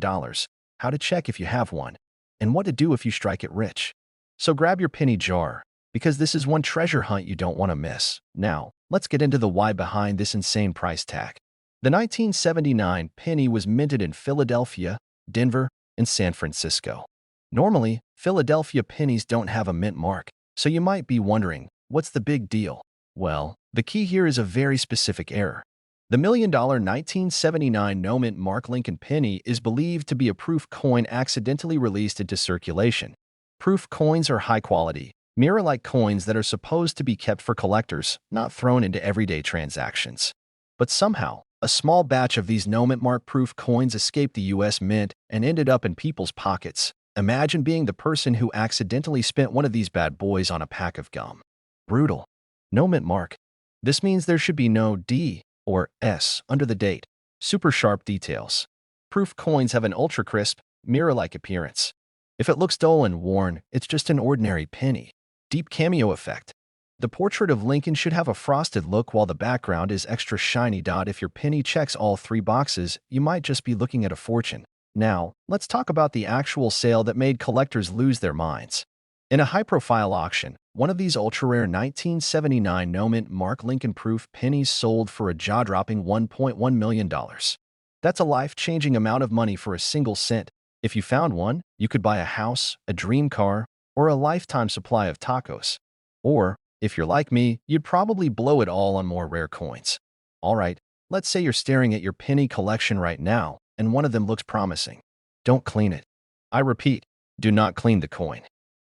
Speaker 1: how to check if you have one, and what to do if you strike it rich. So grab your penny jar, because this is one treasure hunt you don't want to miss. Now, let's get into the why behind this insane price tag. The 1979 penny was minted in Philadelphia, Denver, and San Francisco. Normally, Philadelphia pennies don't have a mint mark, so you might be wondering, what's the big deal? Well, the key here is a very specific error. The $1 million 1979 no mint mark Lincoln penny is believed to be a proof coin accidentally released into circulation. Proof coins are high quality, mirror-like coins that are supposed to be kept for collectors, not thrown into everyday transactions. But somehow, a small batch of these no mint mark proof coins escaped the US Mint and ended up in people's pockets. Imagine being the person who accidentally spent one of these bad boys on a pack of gum. Brutal. No mint mark. This means there should be no D or S under the date. Super sharp details. Proof coins have an ultra-crisp, mirror-like appearance. If it looks dull and worn, it's just an ordinary penny. Deep cameo effect. The portrait of Lincoln should have a frosted look while the background is extra shiny. If your penny checks all 3 boxes, you might just be looking at a fortune. Now, let's talk about the actual sale that made collectors lose their minds. In a high-profile auction, one of these ultra-rare 1979 no mint mark Lincoln proof pennies sold for a jaw-dropping $1.1 million. That's a life-changing amount of money for a single cent. If you found one, you could buy a house, a dream car, or a lifetime supply of tacos. Or, if you're like me, you'd probably blow it all on more rare coins. Alright, let's say you're staring at your penny collection right now, and one of them looks promising. Don't clean it. I repeat, do not clean the coin.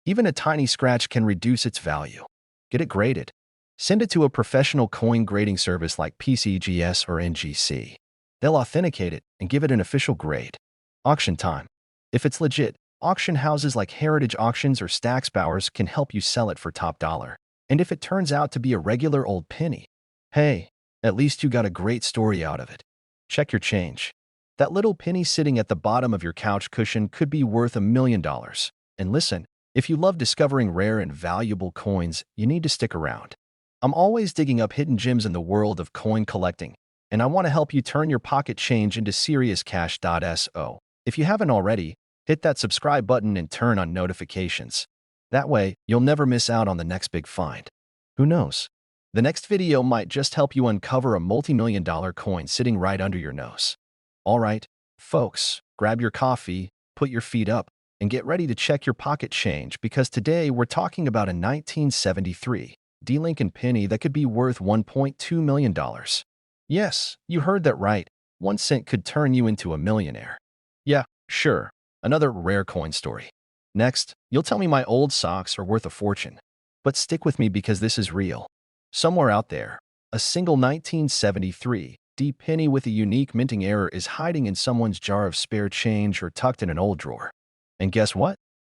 Speaker 1: Even a tiny scratch can reduce its value. Get it graded. Send it to a professional coin grading service like PCGS or NGC. They'll authenticate it and give it an official grade. Auction time. If it's legit, auction houses like Heritage Auctions or Stack's Bowers can help you sell it for top dollar. And if it turns out to be a regular old penny, hey, at least you got a great story out of it. Check your change. That little penny sitting at the bottom of your couch cushion could be worth $1 million. And listen, if you love discovering rare and valuable coins, you need to stick around. I'm always digging up hidden gems in the world of coin collecting, and I want to help you turn your pocket change into serious cash. So, if you haven't already, hit that subscribe button and turn on notifications. That way, you'll never miss out on the next big find. Who knows? The next video might just help you uncover a multi-million-dollar coin sitting right under your nose. Alright, folks, grab your coffee, put your feet up, and get ready to check your pocket change because today we're talking about a 1973 D Lincoln penny that could be worth $1.2 million. Yes, you heard that right. 1 cent could turn you into a millionaire. Yeah, sure, another rare coin story. Next, you'll tell me my old socks are worth a fortune. But stick with me because this is real. Somewhere out there, a single 1973 D penny with a unique minting error is hiding in someone's jar of spare change or tucked in an old drawer. And guess what?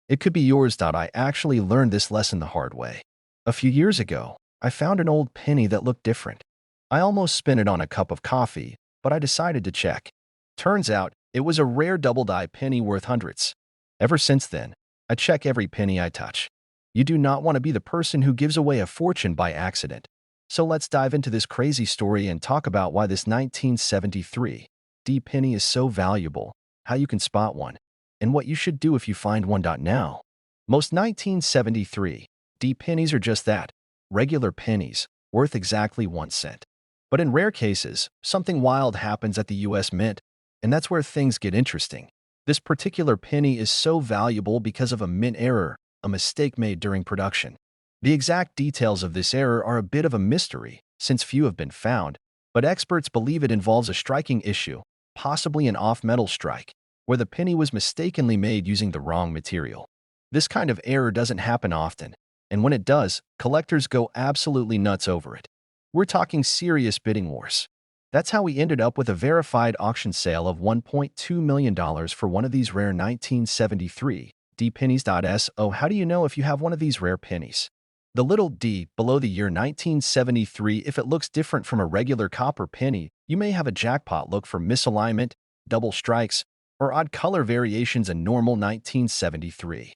Speaker 1: It could be yours. I actually learned this lesson the hard way. A few years ago, I found an old penny that looked different. I almost spent it on a cup of coffee, but I decided to check. Turns out, it was a rare double-die penny worth hundreds. Ever since then, I check every penny I touch. You do not want to be the person who gives away a fortune by accident. So let's dive into this crazy story and talk about why this 1973 D penny is so valuable, how you can spot one, and what you should do if you find one. Now, most 1973 D pennies are just that, regular pennies, worth exactly 1 cent. But in rare cases, something wild happens at the US Mint, and that's where things get interesting. This particular penny is so valuable because of a mint error, a mistake made during production. The exact details of this error are a bit of a mystery, since few have been found, but experts believe it involves a striking issue, possibly an off-metal strike, where the penny was mistakenly made using the wrong material. This kind of error doesn't happen often, and when it does, collectors go absolutely nuts over it. We're talking serious bidding wars. That's how we ended up with a verified auction sale of $1.2 million for one of these rare 1973 D pennies. So how do you know if you have one of these rare pennies? The little D below the year 1973, if it looks different from a regular copper penny, you may have a jackpot. Look for misalignment, double strikes, or odd color variations. A normal 1973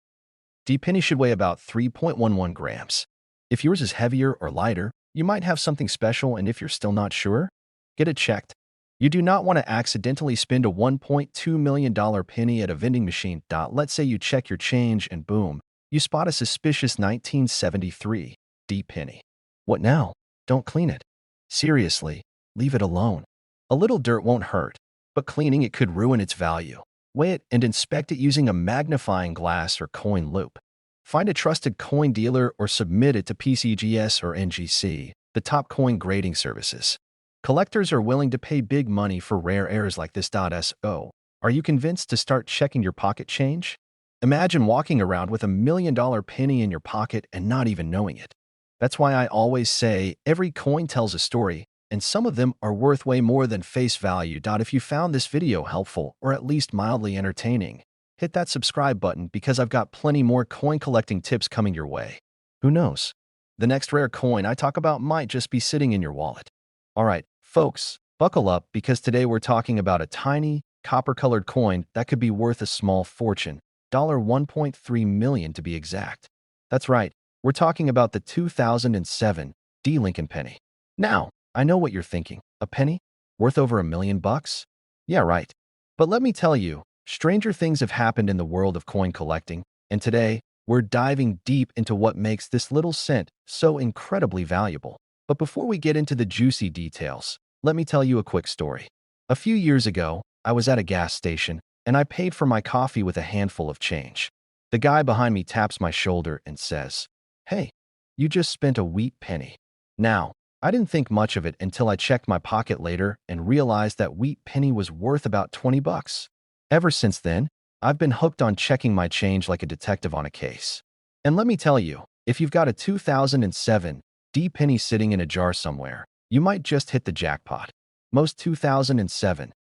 Speaker 1: D penny should weigh about 3.11 grams. If yours is heavier or lighter, you might have something special, and if you're still not sure, get it checked. You do not want to accidentally spend a $1.2 million penny at a vending machine. Let's say you check your change and boom, you spot a suspicious 1973 D penny. What now? Don't clean it. Seriously, leave it alone. A little dirt won't hurt, but cleaning it could ruin its value. Weigh it and inspect it using a magnifying glass or coin loop. Find a trusted coin dealer or submit it to PCGS or NGC, the top coin grading services. Collectors are willing to pay big money for rare errors like this. So, are you convinced to start checking your pocket change? Imagine walking around with $1 million penny in your pocket and not even knowing it. That's why I always say every coin tells a story, and some of them are worth way more than face value. If you found this video helpful or at least mildly entertaining, hit that subscribe button because I've got plenty more coin collecting tips coming your way. Who knows? The next rare coin I talk about might just be sitting in your wallet. All right, folks, buckle up because today we're talking about a tiny, copper-colored coin that could be worth a small fortune, $1.3 million to be exact. That's right, we're talking about the 2007 D Lincoln penny. Now, I know what you're thinking. A penny? Worth over $1 million bucks? Yeah, right. But let me tell you, stranger things have happened in the world of coin collecting, and today, we're diving deep into what makes this little cent so incredibly valuable. But before we get into the juicy details, let me tell you a quick story. A few years ago, I was at a gas station, and I paid for my coffee with a handful of change. The guy behind me taps my shoulder and says, "Hey, you just spent a wheat penny." Now, I didn't think much of it until I checked my pocket later and realized that wheat penny was worth about 20 bucks. Ever since then, I've been hooked on checking my change like a detective on a case. And let me tell you, if you've got a 2007 D penny sitting in a jar somewhere, you might just hit the jackpot. Most 2007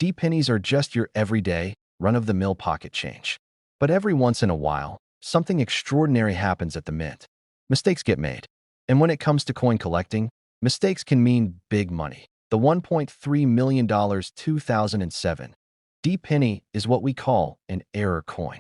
Speaker 1: D pennies are just your everyday, run-of-the-mill pocket change. But every once in a while, something extraordinary happens at the mint. Mistakes get made. And when it comes to coin collecting, mistakes can mean big money. The $1.3 million 2007 D penny is what we call an error coin.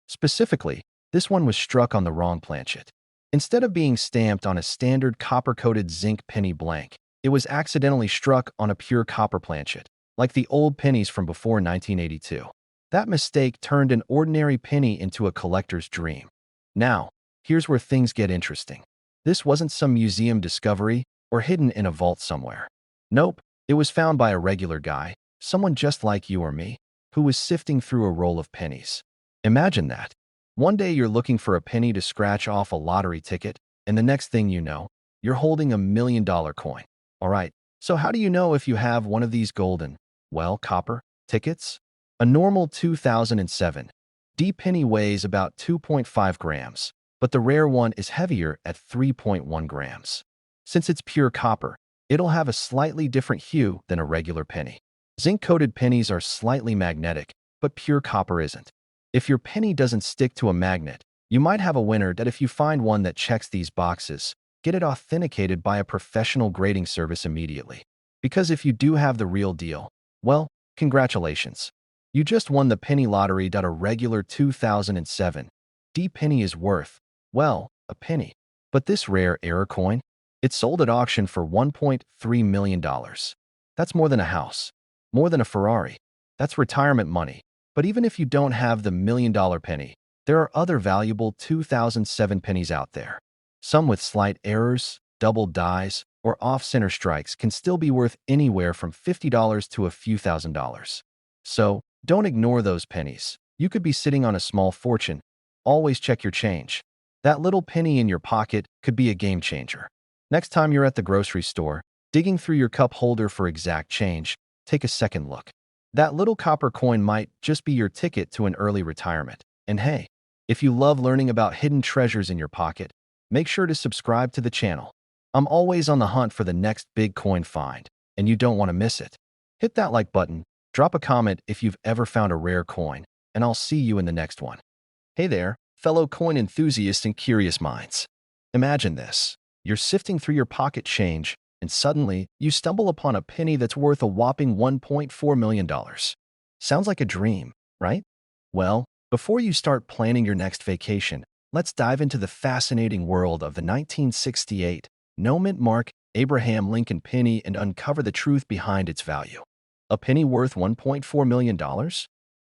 Speaker 1: Specifically, this one was struck on the wrong planchet. Instead of being stamped on a standard copper-coated zinc penny blank, it was accidentally struck on a pure copper planchet, like the old pennies from before 1982. That mistake turned an ordinary penny into a collector's dream. Now, here's where things get interesting. This wasn't some museum discovery or hidden in a vault somewhere. Nope, it was found by a regular guy, someone just like you or me, who was sifting through a roll of pennies. Imagine that. One day you're looking for a penny to scratch off a lottery ticket, and the next thing you know, you're holding $1 million coin. All right, so how do you know if you have one of these golden, copper tickets? A normal 2007 D penny weighs about 2.5 grams, but the rare one is heavier at 3.1 grams. Since it's pure copper, it'll have a slightly different hue than a regular penny. Zinc-coated pennies are slightly magnetic, but pure copper isn't. If your penny doesn't stick to a magnet, you might have a winner. That if you find one that checks these boxes, get it authenticated by a professional grading service immediately. Because if you do have the real deal, well, congratulations. You just won the penny lottery. A regular 2007 D penny is worth, a penny. But this rare error coin, it sold at auction for $1.3 million. That's more than a house, more than a Ferrari. That's retirement money. But even if you don't have the $1 million penny, there are other valuable 2007 pennies out there. Some with slight errors, double dies, or off-center strikes can still be worth anywhere from $50 to a few $1,000s. So, don't ignore those pennies. You could be sitting on a small fortune. Always check your change. That little penny in your pocket could be a game changer. Next time you're at the grocery store, Digging through your cup holder for exact change, take a second look. That little copper coin might just be your ticket to an early retirement. And hey, if you love learning about hidden treasures in your pocket, make sure to subscribe to the channel. I'm always on the hunt for the next big coin find, and you don't want to miss it. Hit that like button, drop a comment if you've ever found a rare coin, and I'll see you in the next one. Hey there, fellow coin enthusiasts and curious minds. Imagine this. You're sifting through your pocket change, and suddenly you stumble upon a penny that's worth a whopping $1.4 million. Sounds like a dream, right? Well, before you start planning your next vacation, let's dive into the fascinating world of the 1968 no-mint mark Abraham Lincoln penny and uncover the truth behind its value. A penny worth $1.4 million?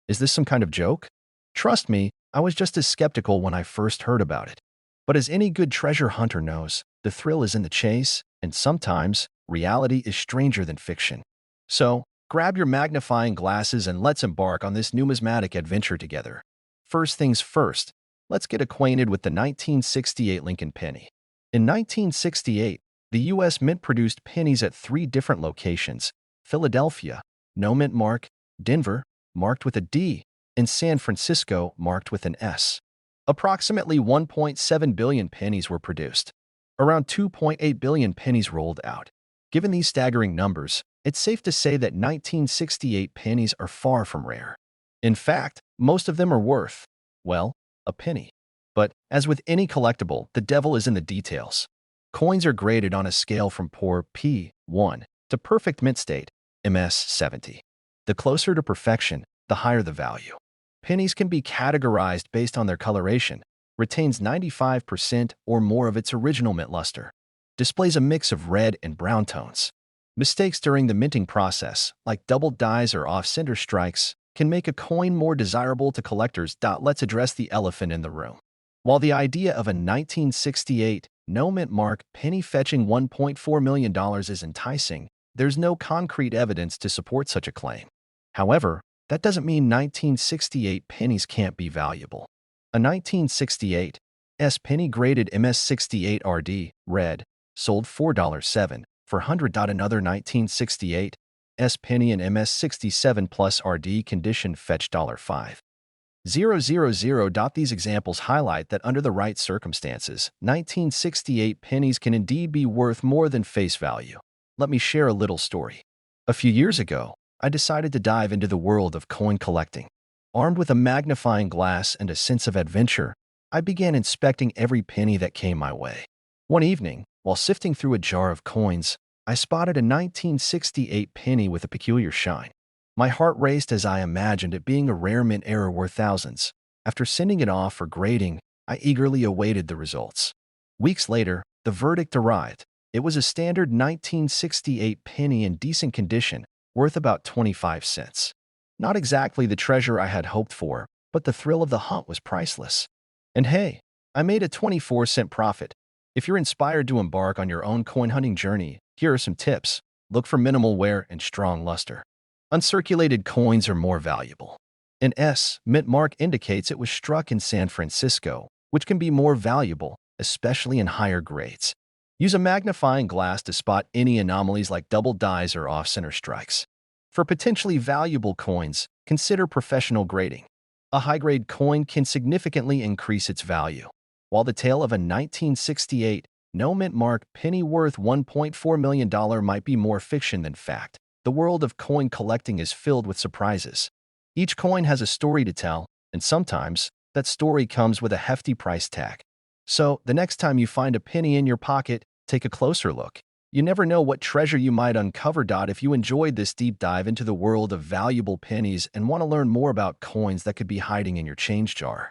Speaker 1: Is this some kind of joke? Trust me, I was just as skeptical when I first heard about it. But as any good treasure hunter knows, the thrill is in the chase, and sometimes reality is stranger than fiction. So, grab your magnifying glasses and let's embark on this numismatic adventure together. First things first, let's get acquainted with the 1968 Lincoln penny. In 1968, the U.S. Mint produced pennies at 3 different locations: Philadelphia, no mint mark; Denver, marked with a D; and San Francisco, marked with an S. Approximately 1.7 billion pennies were produced. Around 2.8 billion pennies rolled out. Given these staggering numbers, it's safe to say that 1968 pennies are far from rare. In fact, most of them are worth, well, a penny. But, as with any collectible, the devil is in the details. Coins are graded on a scale from poor P1 to perfect mint state MS70. The closer to perfection, the higher the value. Pennies can be categorized based on their coloration, retains 95% or more of its original mint luster, displays a mix of red and brown tones. Mistakes during the minting process, like double dies or off-center strikes, can make a coin more desirable to collectors. Let's address the elephant in the room. While the idea of a 1968 no-mint mark penny fetching $1.4 million is enticing, there's no concrete evidence to support such a claim. However, that doesn't mean 1968 pennies can't be valuable. A 1968 S penny graded MS68 RD, red, sold $4.07 for 100. Another 1968 S penny and MS67 plus RD condition fetched $5.000. These examples highlight that under the right circumstances, 1968 pennies can indeed be worth more than face value. Let me share a little story. A few years ago, I decided to dive into the world of coin collecting. Armed with a magnifying glass and a sense of adventure, I began inspecting every penny that came my way. One evening, while sifting through a jar of coins, I spotted a 1968 penny with a peculiar shine. My heart raced as I imagined it being a rare mint error worth thousands. After sending it off for grading, I eagerly awaited the results. Weeks later, the verdict arrived. It was a standard 1968 penny in decent condition, worth about 25 cents. Not exactly the treasure I had hoped for, but the thrill of the hunt was priceless. And hey, I made a 24-cent profit. If you're inspired to embark on your own coin hunting journey, here are some tips. Look for minimal wear and strong luster. Uncirculated coins are more valuable. An S mint mark indicates it was struck in San Francisco, which can be more valuable, especially in higher grades. Use a magnifying glass to spot any anomalies like double dies or off-center strikes. For potentially valuable coins, consider professional grading. A high-grade coin can significantly increase its value. While the tale of a 1968 no-mint mark penny worth $1.4 million might be more fiction than fact, the world of coin collecting is filled with surprises. Each coin has a story to tell, and sometimes that story comes with a hefty price tag. So, the next time you find a penny in your pocket, take a closer look. You never know what treasure you might uncover. If you enjoyed this deep dive into the world of valuable pennies and want to learn more about coins that could be hiding in your change jar,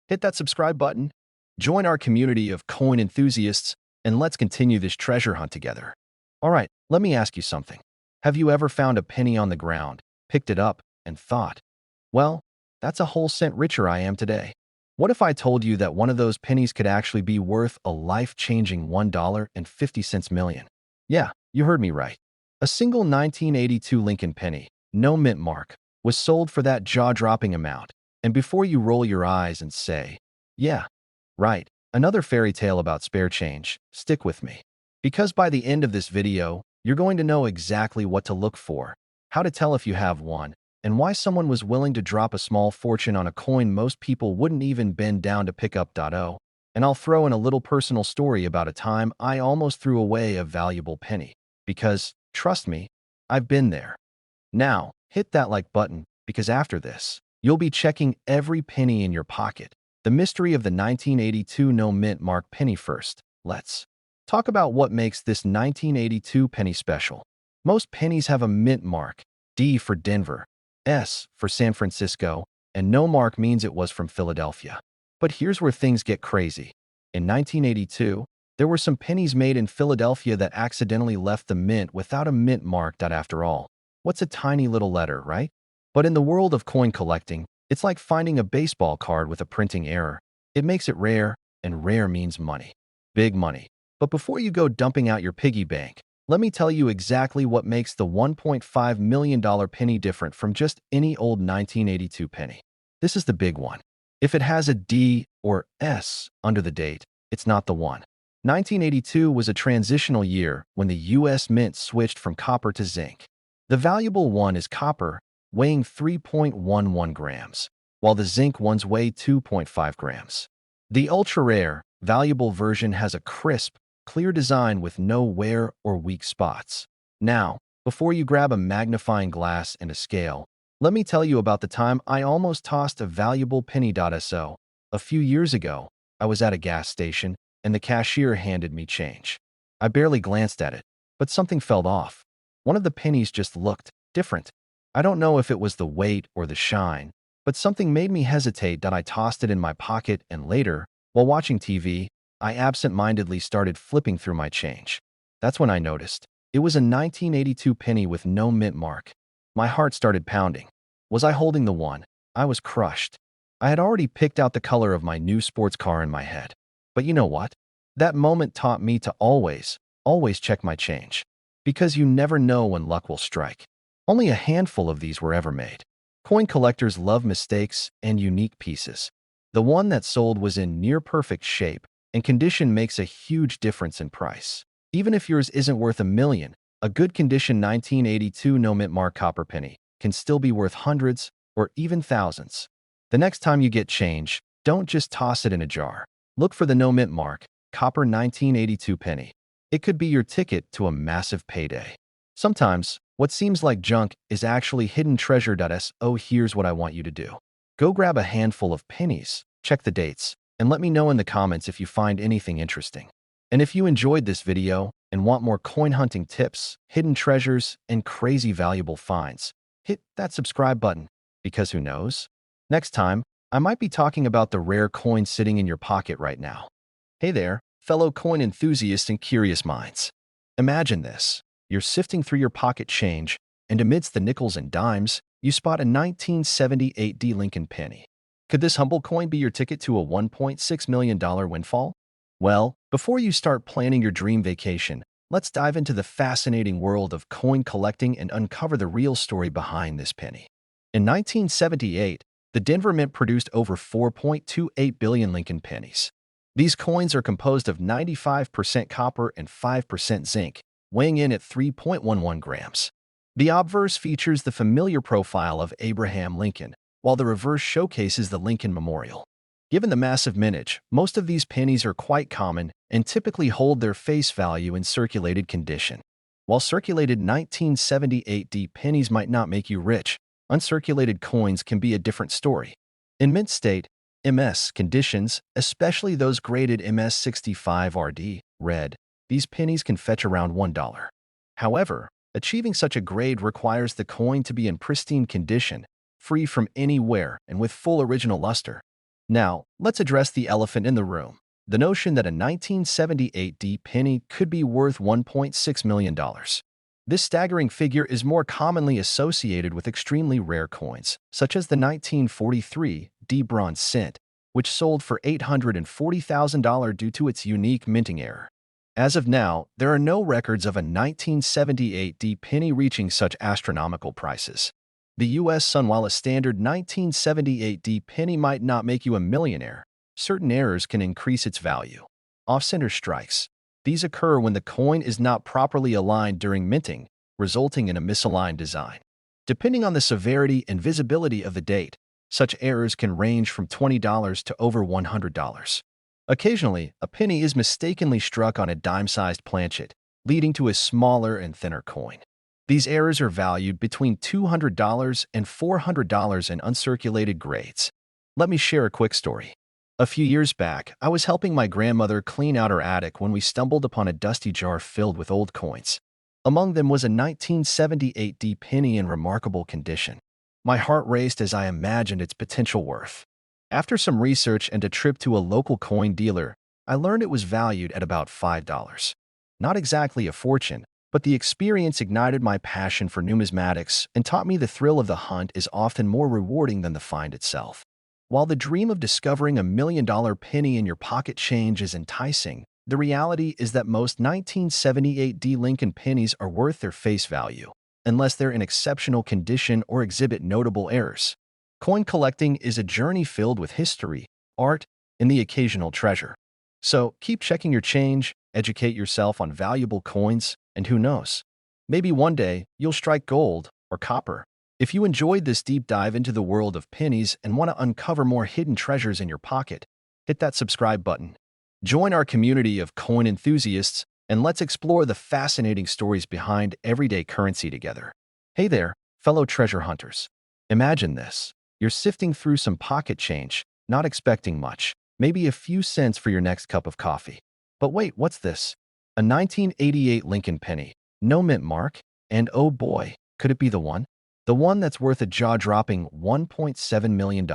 Speaker 1: hit that subscribe button, join our community of coin enthusiasts, and let's continue this treasure hunt together. Alright, let me ask you something. Have you ever found a penny on the ground, picked it up, and thought, well, that's a whole cent richer I am today? What if I told you that one of those pennies could actually be worth a life-changing $1.50 million? Yeah, you heard me right. A single 1982 Lincoln penny, no mint mark, was sold for that jaw-dropping amount. And before you roll your eyes and say, yeah, right, another fairy tale about spare change, stick with me. Because by the end of this video, You're going to know exactly what to look for, how to tell if you have one, and why someone was willing to drop a small fortune on a coin most people wouldn't even bend down to pick up. And I'll throw in a little personal story about a time I almost threw away a valuable penny. Because, trust me, I've been there. Now, hit that like button, because after this, you'll be checking every penny in your pocket. The mystery of the 1982 no mint mark penny first. Let's talk about what makes this 1982 penny special. Most pennies have a mint mark, D for Denver, S for San Francisco, and no mark means it was from Philadelphia. But here's where things get crazy. In 1982, there were some pennies made in Philadelphia that accidentally left the mint without a mint mark. After all, what's a tiny little letter, right? But in the world of coin collecting, it's like finding a baseball card with a printing error. It makes it rare, and rare means money. Big money. But before you go dumping out your piggy bank, let me tell you exactly what makes the $1.5 million penny different from just any old 1982 penny. This is the big one. If it has a D or S under the date, it's not the one. 1982 was a transitional year when the U.S. Mint switched from copper to zinc. The valuable one is copper, weighing 3.11 grams, while the zinc ones weigh 2.5 grams. The ultra-rare, valuable version has a crisp, clear design with no wear or weak spots. Now, before you grab a magnifying glass and a scale, let me tell you about the time I almost tossed a valuable penny. So, a few years ago, I was at a gas station, and the cashier handed me change. I barely glanced at it, but something felt off. One of the pennies just looked different. I don't know if it was the weight or the shine, but something made me hesitate. I tossed it in my pocket, and later, while watching TV, I absent-mindedly started flipping through my change. That's when I noticed. It was a 1982 penny with no mint mark. My heart started pounding. Was I holding the one? I was crushed. I had already picked out the color of my new sports car in my head. But you know what? That moment taught me to always check my change. Because you never know when luck will strike. Only a handful of these were ever made. Coin collectors love mistakes and unique pieces. The one that sold was in near-perfect shape, and condition makes a huge difference in price. Even if yours isn't worth $1 million, a good condition 1982 no mint mark copper penny can still be worth hundreds or even thousands. The next time you get change, don't just toss it in a jar. Look for the no mint mark, copper 1982 penny. It could be your ticket to a massive payday. Sometimes, what seems like junk is actually hidden treasure. So here's what I want you to do. Go grab a handful of pennies, check the dates, and let me know in the comments if you find anything interesting. And if you enjoyed this video and want more coin hunting tips, hidden treasures, and crazy valuable finds, hit that subscribe button, because who knows? Next time, I might be talking about the rare coin sitting in your pocket right now. Hey there, fellow coin enthusiasts and curious minds. Imagine this. You're sifting through your pocket change, and amidst the nickels and dimes, you spot a 1978 D Lincoln penny. Could this humble coin be your ticket to a $1.6 million windfall? Well, before you start planning your dream vacation, let's dive into the fascinating world of coin collecting and uncover the real story behind this penny. In 1978, the Denver Mint produced over 4.28 billion Lincoln pennies. These coins are composed of 95% copper and 5% zinc, weighing in at 3.11 grams. The obverse features the familiar profile of Abraham Lincoln, while the reverse showcases the Lincoln Memorial. Given the massive mintage, most of these pennies are quite common and typically hold their face value in circulated condition. While circulated 1978 D pennies might not make you rich, uncirculated coins can be a different story. In mint state, MS conditions, especially those graded MS65 RD, red, these pennies can fetch around $1. However, achieving such a grade requires the coin to be in pristine condition, free from any wear and with full original luster. Now, let's address the elephant in the room, the notion that a 1978 D penny could be worth $1.6 million. This staggering figure is more commonly associated with extremely rare coins, such as the 1943 D bronze cent, which sold for $840,000 due to its unique minting error. As of now, there are no records of a 1978 D penny reaching such astronomical prices. The U.S. Sun, while a standard 1978 D penny might not make you a millionaire, certain errors can increase its value. Off-center strikes. These occur when the coin is not properly aligned during minting, resulting in a misaligned design. Depending on the severity and visibility of the date, such errors can range from $20 to over $100. Occasionally, a penny is mistakenly struck on a dime-sized planchet, leading to a smaller and thinner coin. These errors are valued between $200 and $400 in uncirculated grades. Let me share a quick story. A few years back, I was helping my grandmother clean out her attic when we stumbled upon a dusty jar filled with old coins. Among them was a 1978 D penny in remarkable condition. My heart raced as I imagined its potential worth. After some research and a trip to a local coin dealer, I learned it was valued at about $5. Not exactly a fortune, but the experience ignited my passion for numismatics and taught me the thrill of the hunt is often more rewarding than the find itself. While the dream of discovering a $1,000,000 penny in your pocket change is enticing, the reality is that most 1978 D Lincoln pennies are worth their face value, unless they're in exceptional condition or exhibit notable errors. Coin collecting is a journey filled with history, art, and the occasional treasure. So keep checking your change, educate yourself on valuable coins, and who knows, maybe one day you'll strike gold or copper. If you enjoyed this deep dive into the world of pennies and want to uncover more hidden treasures in your pocket, hit that subscribe button. Join our community of coin enthusiasts, and let's explore the fascinating stories behind everyday currency together. Hey there, fellow treasure hunters. Imagine this. You're sifting through some pocket change, not expecting much, maybe a few cents for your next cup of coffee. But wait, what's this? A 1988 Lincoln penny, no mint mark, and oh boy, could it be the one? The one that's worth a jaw-dropping $1.7 million.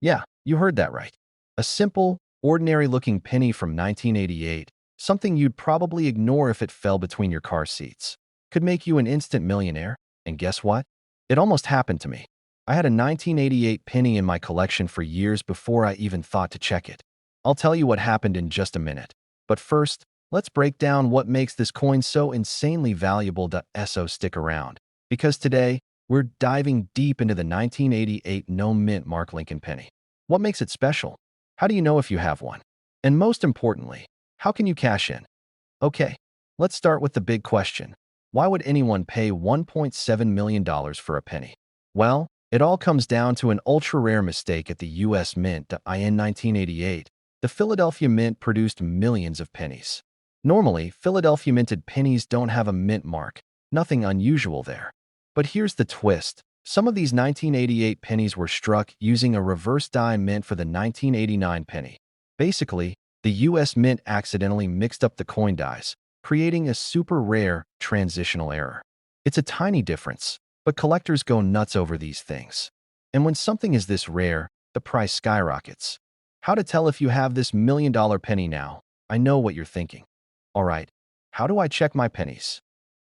Speaker 1: Yeah, you heard that right. A simple, ordinary-looking penny from 1988, something you'd probably ignore if it fell between your car seats, could make you an instant millionaire. And guess what? It almost happened to me. I had a 1988 penny in my collection for years before I even thought to check it. I'll tell you what happened in just a minute. But first, let's break down what makes this coin so insanely valuable. So stick around, because today, we're diving deep into the 1988 no mint mark Lincoln penny. What makes it special? How do you know if you have one? And most importantly, how can you cash in? Okay, let's start with the big question. Why would anyone pay $1.7 million for a penny? Well, it all comes down to an ultra-rare mistake at the U.S. Mint. In 1988, the Philadelphia Mint produced millions of pennies. Normally, Philadelphia minted pennies don't have a mint mark. Nothing unusual there. But here's the twist. Some of these 1988 pennies were struck using a reverse die mint for the 1989 penny. Basically, the U.S. Mint accidentally mixed up the coin dies, creating a super rare transitional error. It's a tiny difference, but collectors go nuts over these things. And when something is this rare, the price skyrockets. How to tell if you have this $1,000,000 penny now? I know what you're thinking. All right, how do I check my pennies?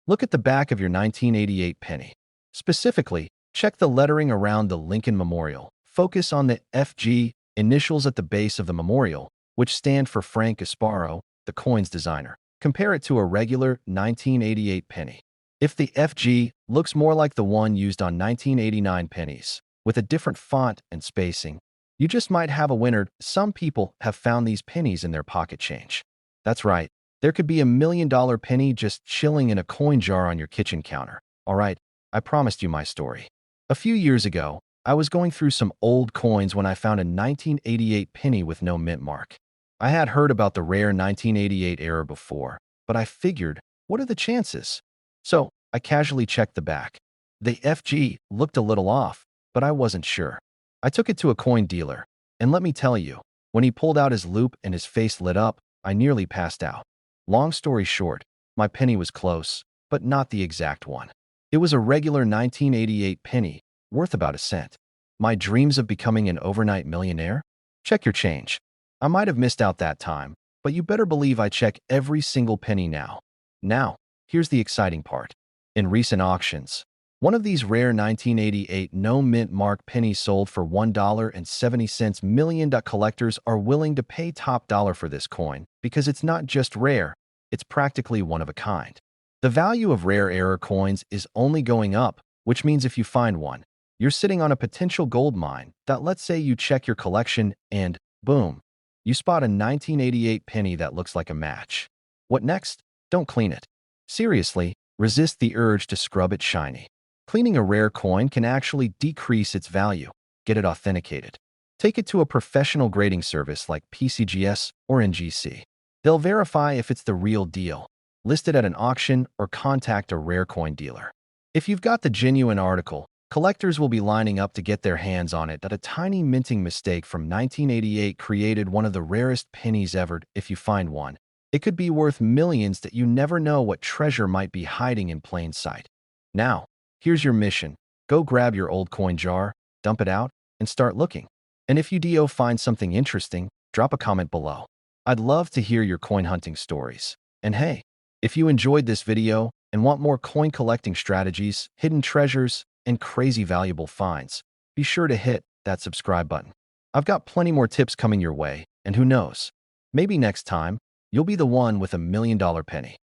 Speaker 1: Look at the back of your 1988 penny. Specifically, check the lettering around the Lincoln Memorial. Focus on the FG initials at the base of the memorial, which stand for Frank Gasparo, the coin's designer. Compare it to a regular 1988 penny. If the FG looks more like the one used on 1989 pennies, with a different font and spacing, you just might have a winner. Some people have found these pennies in their pocket change. That's right. There could be a $1,000,000 penny just chilling in a coin jar on your kitchen counter. All right, I promised you my story. A few years ago, I was going through some old coins when I found a 1988 penny with no mint mark. I had heard about the rare 1988 error before, but I figured, what are the chances? So I casually checked the back. The FG looked a little off, but I wasn't sure. I took it to a coin dealer, and let me tell you, when he pulled out his loupe and his face lit up, I nearly passed out. Long story short, my penny was close, but not the exact one. It was a regular 1988 penny, worth about a cent. My dreams of becoming an overnight millionaire? Check your change. I might have missed out that time, but you better believe I check every single penny now. Now, here's the exciting part. In recent auctions, one of these rare 1988 no mint mark pennies sold for $1.70 million. Collectors are willing to pay top dollar for this coin because it's not just rare, it's practically one of a kind. The value of rare error coins is only going up, which means if you find one, you're sitting on a potential gold mine. Let's say you check your collection and, boom, you spot a 1988 penny that looks like a match. What next? Don't clean it. Seriously, resist the urge to scrub it shiny. Cleaning a rare coin can actually decrease its value. Get it authenticated. Take it to a professional grading service like PCGS or NGC. They'll verify if it's the real deal. List it at an auction or contact a rare coin dealer. If you've got the genuine article, collectors will be lining up to get their hands on it. That a tiny minting mistake from 1988 created one of the rarest pennies ever. If you find one, it could be worth millions that you never know what treasure might be hiding in plain sight. Now, here's your mission. Go grab your old coin jar, dump it out, and start looking. And if you do find something interesting, drop a comment below. I'd love to hear your coin hunting stories. And hey, if you enjoyed this video and want more coin collecting strategies, hidden treasures, and crazy valuable finds, be sure to hit that subscribe button. I've got plenty more tips coming your way, and who knows, maybe next time, you'll be the one with $1 million penny.